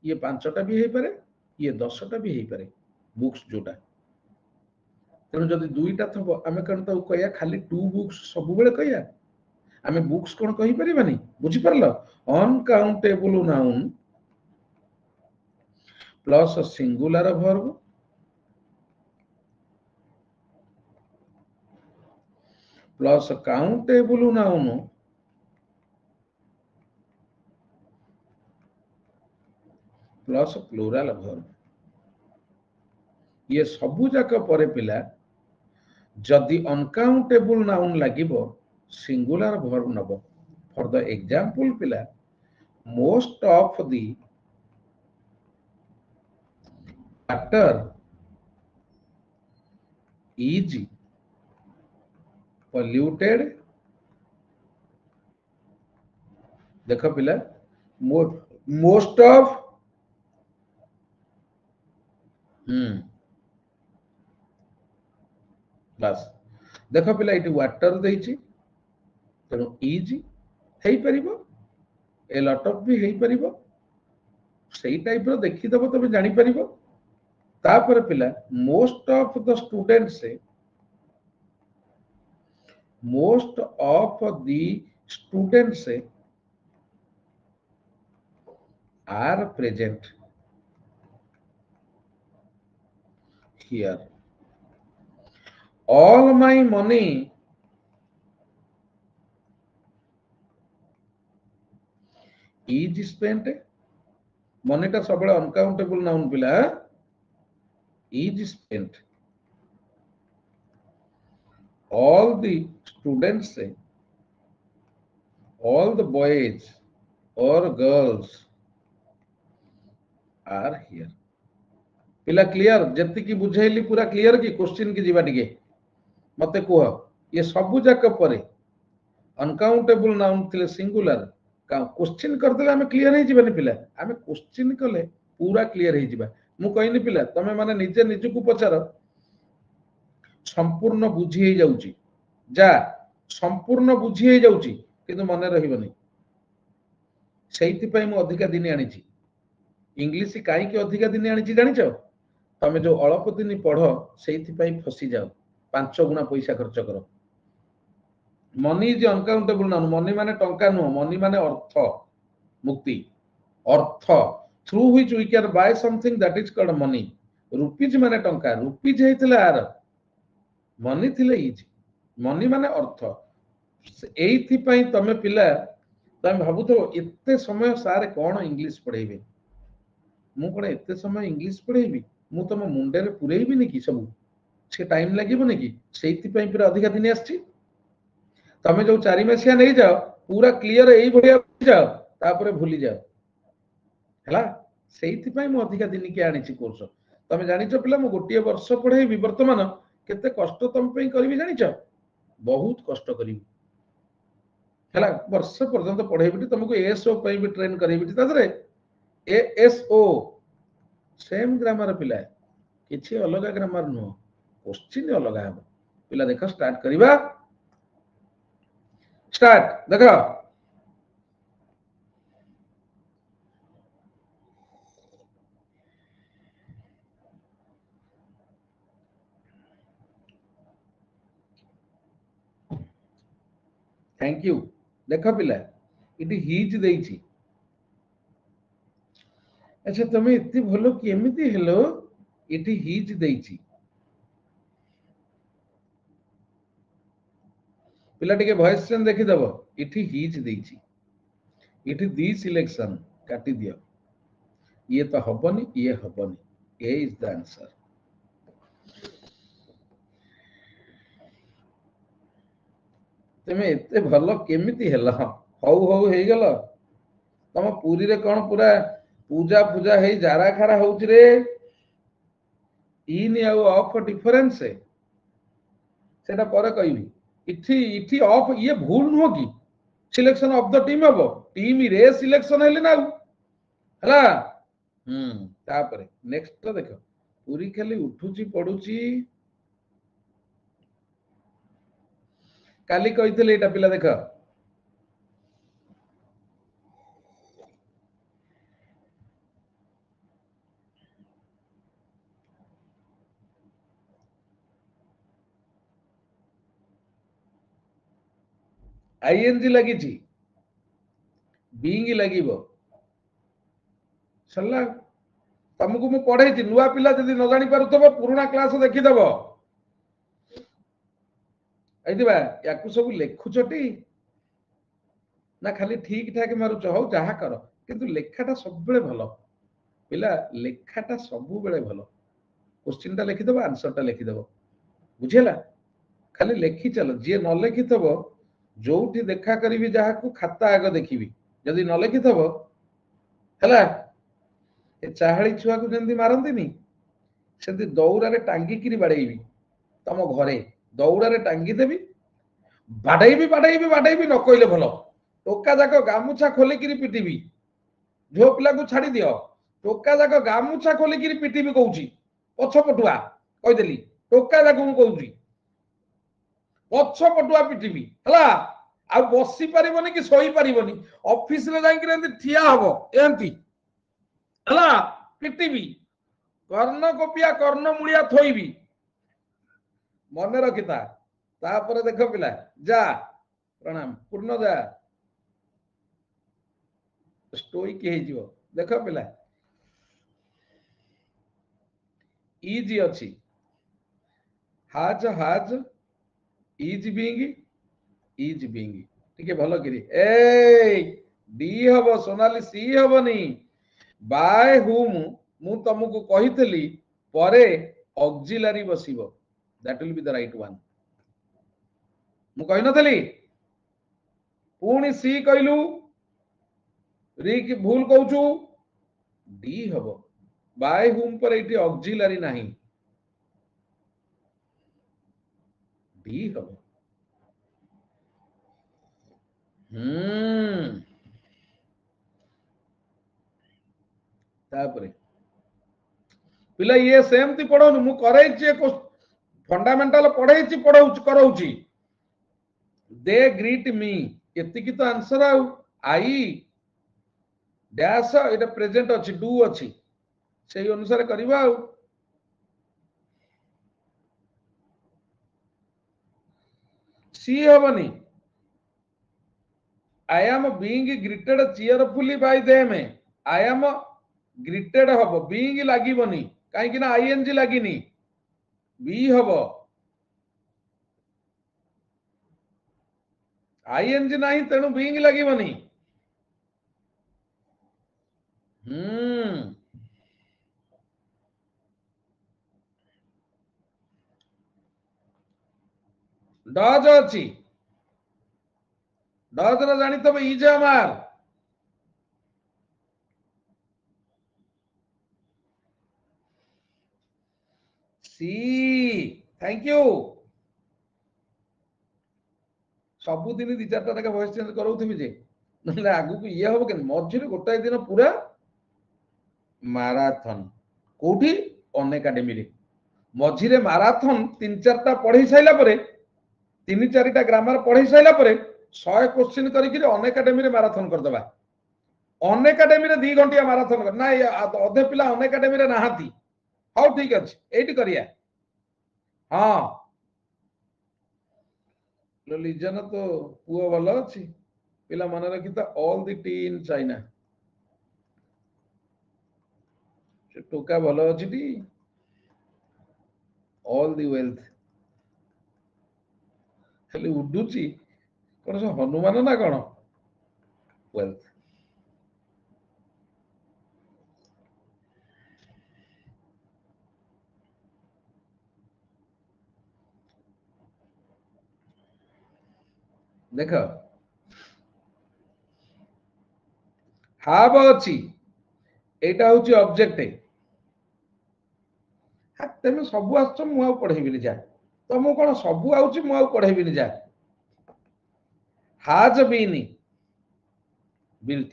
ये पांचटा भी हे पारे ये 10टा भी हे पारे बुक्स जोटा तेणु जदि दुईटा थबो आमे कन तो कहया खाली टू बुक्स सब बेले कहया आमे बुक्स कोन कहि परिबानी बुझी परलो uncountable noun plus singular verb plus countable noun plus plural verb ये सबु जाक परे पिला जदि अनकाउंटेबल नाउन लागिबो सिंगुलर वर्ब नबो फॉर द एग्जांपल पिला most of the water is polluted देख पिला मोस्ट ऑफ बस देख पिला ये वाटर देछि तेणु इज हे परिबो ए लॉट ऑफ भी हे परिबो सही टाइप रो देखि दबो तबे जानि परिबो तापर पिला मोस्ट ऑफ द स्टूडेंट्स से मोस्ट ऑफ द स्टूडेंट्स से are present here all my money is spent money टा सब अनकाउंटेबल नाउन पिला is spent all the students say all the boys or girls are here पिला clear जति की बुझेली पूरा clear की क्वेश्चन की जीवा टिके मते कह ये सबु जाक परे अनकाउंटेबल नाउन थिले सिंगुलर का क्वेश्चन कर देले हमें क्लियर हे जीवानी पिला हमें क्वेश्चन कले पूरा क्लियर हे जीवा मु कहनी पिला तमे माने निजे निज को पचार संपूर्ण बुझी हे जाउची जा संपूर्ण बुझी हे जाउची किंतु मने रहिबनी सेहिति पई मु अधिका दिन आनी छी इंग्लिश काई के अधिका दिन आनी छी जानि छ तमे जो अल्प दिन पढ़ से फसी जाओ 5 गुना पैसा खर्च कर money is uncountable noun money माने टंका नुह मनी माने अर्थ मुक्ति अर्थ through which we can buy something that is called money rupees माने टंका रुपीज हेतिला आर मनी थिले इज मनी माने अर्थ एइथि पई तमे पिला तमे भाबुतो एते समय सारे कोन इंग्लिश पढेबे मु कोन एते समय इंग्लिश पढेबी मु तम मुंडे रे पुरेइबी नि कि सब से टाइम लागिबो नि कि सेइथि पई पूरा अधिका दिन आछि तमे जो 4 मासिया नहीं जाओ पूरा क्लियर एई भलिया जाओ तापरे भूली जाओ हला सेइथि पई मु अधिका दिन के आनी छि कोर्स तमे जानि छ पिला मु गोटिए वर्ष पढेइबी वर्तमान केते कष्ट तम पई करबी जानि छ बहुत कष्ट करबी हला वर्ष पर्यंत पढेइबी तुमको एएसओ पई भी ट्रेन करबी तादरे एएसओ सेम ग्रामर पिला किछि अलग ग्रामर नो क्वेश्चन अलग है पिला देखो स्टार्ट करिबा स्टार्ट देखो थैंक यू देखो पिला इटी हिज देइछि अच्छा तमे इतनी भलो केमिति हेलो इटी हिज देइछि पिला टिके वॉइस चेंज देखि दबो इटी हिज देइछि इटी दी सिलेक्शन काटी दियो ये तो हबनी ये हबनी ए इज द आंसर तमे इतने भलो केमिति हेलो हौ हौ हे गेलो तम पूरी रे कोन पूरा पूजा पूजा हे जारा खारा होउछ रे इन या ऑफ डिफरेंस है सेटा पर कहबी इथि इथि ऑफ ये भूल नो कि सिलेक्शन ऑफ द टीम हबो टीम रे सिलेक्शन हेले ना हला तापरे नेक्स्ट तो देखो पूरी खाली उठुची पडुची काली कहितले एटा पिला देखो आईएनजी लगी बीइंग लगिबो सरला तुमको मु पढ़ाई नुआ पिला जदि न जानी पारुतबो पुराना क्लास देखि दबो एदिबा याकु सब लेखुचटी ना खाली ठीक ठाक मारुच हो जहा कर किंतु लेखाटा सब बेले भलो पिला लेखाटा सब बेले भलो क्वेश्चन टा लिखि दबो आंसर टा लिखि दबो बुझेला खाली लेखि चलो जे न लिखि तबो जोठी देखा करी जहा को खाता आग देखिबी जदि न लिखि तबो हला ए चाहड़ी छुआ को जंदी मारंती नी सेंती दौरा रे टांगी किरी बाडेइबी तम घरे दौरा रे टांगी देबी बाडेइबी न कहले भलो टोका जाक गामुछा खोलिकी पिटिबी झो पिला को छाड़ी दियो टोका जाक गामुछा खोलिकी पिटिबी कहूची पछ पटुआ कहिदेली टोका जाक मु कहूची पछ पटुआ पिटिबी हला आ बसी परिबनी कि सोई परिबनी ऑफिस रे जाई कि ठिया हबो एंती हला पिटिबी कर्ण कोपिया कर्ण मुड़िया थोइबी मन रखिता तापर देख पिला जा प्रणाम पूर्ण जा स्टोइक हेजिवो देख पिला इज अछि हाज इज बीइंग ठीक भल करी ए डी हबो सोनाली सी हबनी बाय हुम मु तुमको कहितली परे ऑक्सिलरी बसिबो that will be the right one मु कहि नथली पुणी सी कहलु री की भूल कहूचु डी हबो बाय हुम पर एटी ऑक्सिलरी नाही डी हबो तापरे पिला ये सेमती पढ़ौनु मु करैछि फंडामेंटल पढ़ैछि पढ़ौछि करौछि दे ग्रीट मी एतिकी तो आंसर आउ आई डैश एटा प्रेजेंट अछि डू अछि सेही अनुसार करबा आउ सी हबनी I am being greeted cheerfully by them I am greeted हबो being लागिबनी काहे कि ना ing लागिनी बी हबो ing नाही तेणु being लागिबनी डज अछि डज रे जानि तबे इज हमार सी थैंक यू सबु दिन दि चारटा तक वॉइस चेंज करौथिबि जे नले आगु को ये हबो के मझिरे गोटाय दिन पूरा माराथन कोठी ऑन एकेडमी रे मझिरे माराथन 3-4टा पढ़ी साइला परे 3-4टा ग्रामर पढ़ी साइला परे 100 क्वेश्चन करिकि ऑन एकेडमी रे माराथन कर दबा ऑन एकेडमी रे 2 घंटिया माराथन कर ना अधे पिला ऑन एकेडमी रे नाहाती हाउ ठीक अछि एटी करिया हां लीजन तो पुओ भल अछि पिला मन रखी त all the T in China टोका भल अछि टी ऑल द वेल्थ खाली उडुची कोन से हनुमान ना कोन वेल्थ देख हाव अछि एटा होची ऑब्जेक्ट तेमे सबु आछ मु आ पढेबिनी जा तमु कोन सबु आउची मु आ पढेबिनी जा हाज बीनी बिल्ट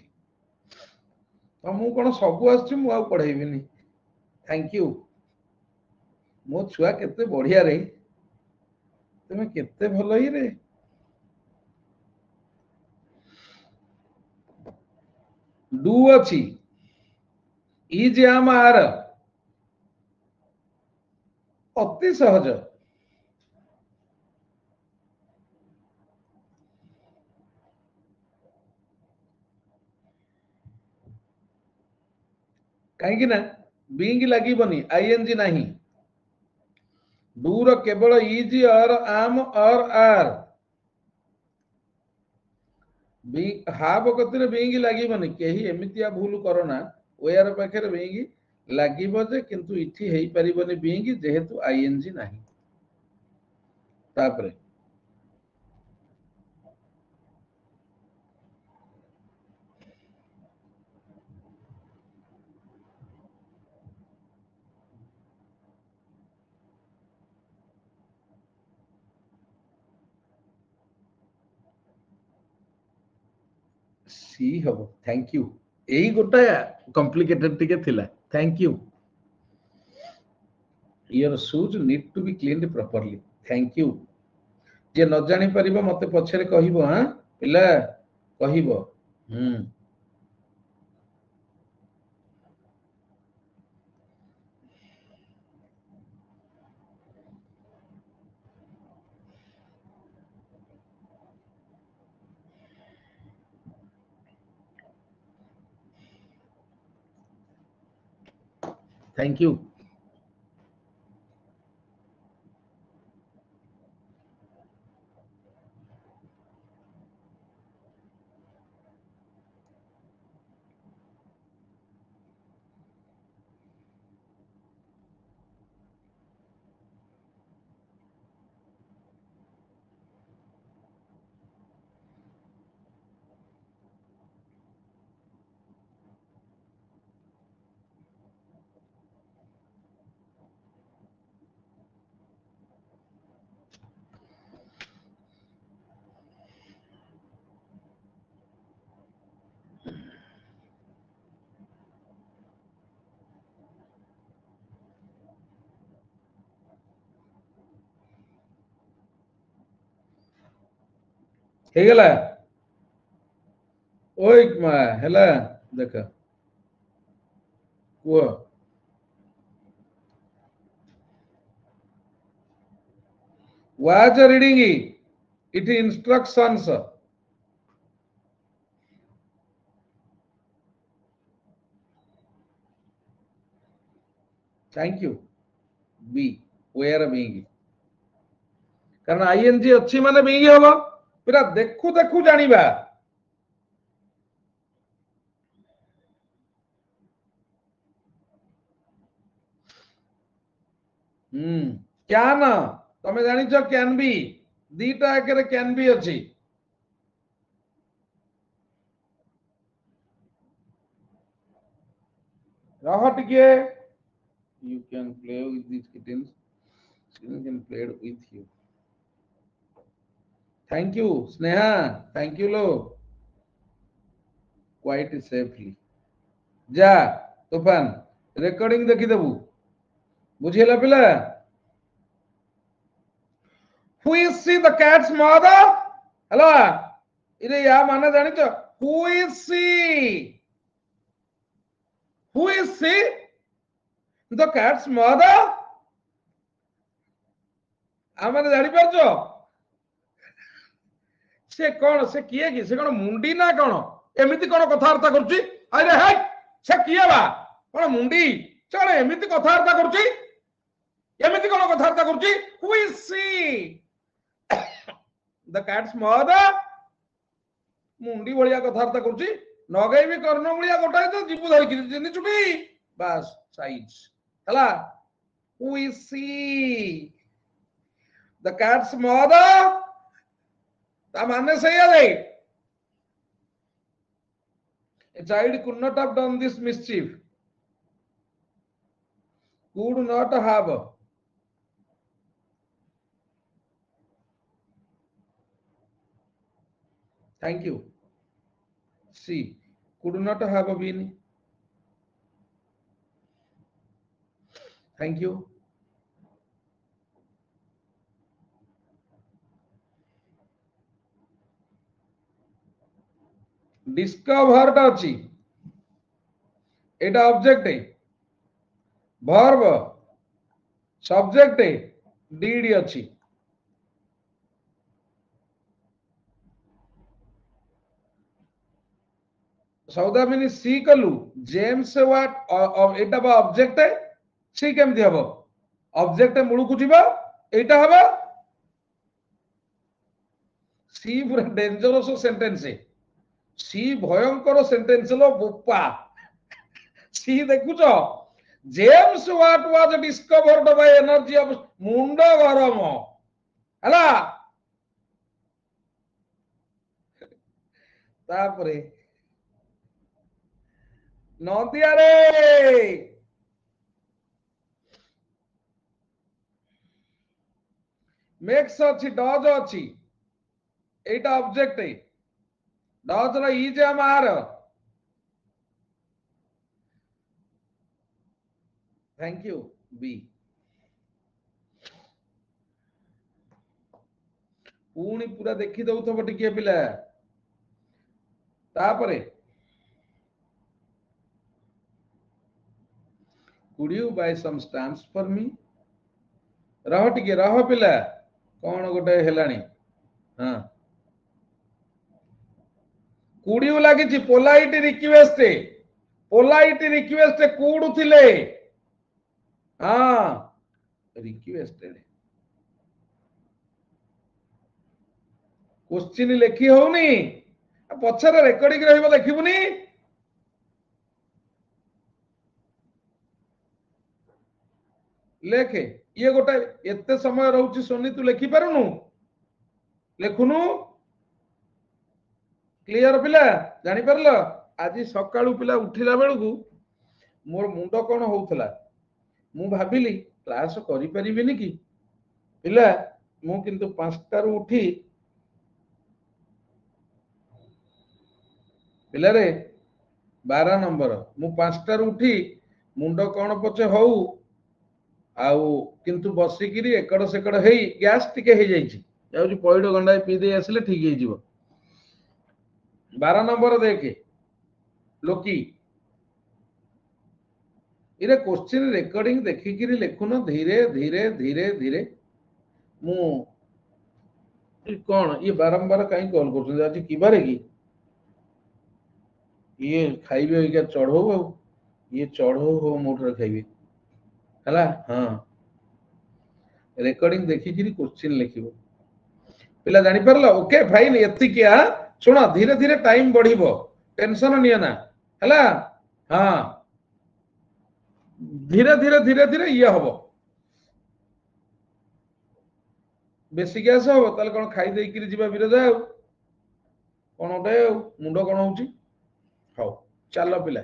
तमु कोन सबु आछ मु आ पढेबिनी थैंक यू मो छुआ केते बढ़िया रे तमे केते भलो ही रे डू अछि इज एम आर अति सहज कहीं कि ना बीइंग लागिबनी आईएनजी नाही डू रो केवल इज और आम और आर बी हाव कतिरे बीइंग लागिबनी केही एमितिया भूल करना वेयर पाखरे बीइंग लागिबो जे किंतु इठी हेई परिबनी बीइंग जेहेतु आईएनजी नाही तापरे सी हबो थैंक यू एई गोटा कॉम्प्लिकेटेड टिके थिला thank you your shoes need to be cleaned properly thank you जे न जानि परिबो मते पछरे कहिबो हां पिला कहिबो थैंक यू हे गेला ओय मा हेला देख वो was reading it instructions thank you be where being कारण आईएनजी अच्छी माने being हबो पूरा देखु देखु जानिबा क्या ना तमे जानि छ कैन बी दीटा एकरे कैन बी अछि रह टिके you can play with these kittens you can play with you thank you sneha thank you lo quite safely जा तूफान रेकॉर्डिंग देखि देबू बुझिला पिला who is she the cat's mother hello इरे या माने जानि छ who is she the cat's mother आमाने जानि परछो से कोन से किए कि से कोन मुंडी ना कोन एमिति कोन कथार्ता करछि अरे हे से किए बा कोन मुंडी चले एमिति कथार्ता करछि एमिति कोन कथार्ता करछि who is she the cat's mother मुंडी भलिया कथार्ता करछि नगै भी कर्ण मुलिया गोटाय तो जीवु धरि कि जिनि छुटी बस साइज हला who is she the cat's mother ता माने सही है a child could not have done this mischief could not have thank you see could not have been thank you discovered अछि एटा ऑब्जेक्ट है वर्ब सब्जेक्ट है deed अछि सौदामिनी सी कलु James what एटा बा ऑब्जेक्ट है सी केमथि हबो ऑब्जेक्ट मुळु को जिबा एटा हबो सी पूरा डेंजरस सेंटेंस है सी भयंकर सेंटेंस लो बोपा सी देखुछ James Watt was discovered by energy of मुंडो गरम हला तापरे नदिया रे मेक्स अछि डज अछि एटा ऑब्जेक्ट है does ର is am are thank you b पुणी पूरा देखी दउथबो टिके पिला तापरे could you buy some stamps for me रह टिके रह पिला कौन गोटे हेलानी हां could you लागी पोलाइट रिक्वेस्ट कूड थिले हां रिक्वेस्टेड क्वेश्चन लेखी होनी पछर रेकर्डिंग रहिबो देखिबुनी लेखे ये गोटे एते समय रहउची सोनी तू लेखि पारुनु लेखुनु क्लियर पिला जानि परलो आज सकाळू पिला उठिला बेलकू मोर मुंडो कोन होउथला मु भाबिली क्लास करि परिबिनी कि पिला मु किंतु 5 टारू उठी पिला रे 12 नंबर मु 5 टारू उठी मुंडो कोन पछे होउ आउ किंतु बसिकिरी एकड़ सेकड़ हेई गैस टिके हे जाईची जाउची पइडो गंडा पी दे आसले ठीक हे जीवो 12 नंबर देखे लोकी इरे क्वेश्चन रेकॉर्डिंग देखिकिरी लेखुनो धीरे धीरे धीरे धीरे मु कौन ये बारंबार कहीं कॉल करछन आज की बारे की ये खाइबे क्या चढ़ो ये चढ़ो हो मोटर खाइबे हला हां रेकॉर्डिंग देखिकिरी क्वेश्चन लिखिबो पिला जानि परलो ओके फाइन एति क्या सुनो धीरे धीरे टाइम बढ़िबो टेंशन निया ना हला हां धीरे धीरे धीरे धीरे ये हबो बेसी गैस हो ताले कोन खाइ देई किरी जिबा विरोध कोन ओटे मुंडो कोन होउची हाउ चलो पिला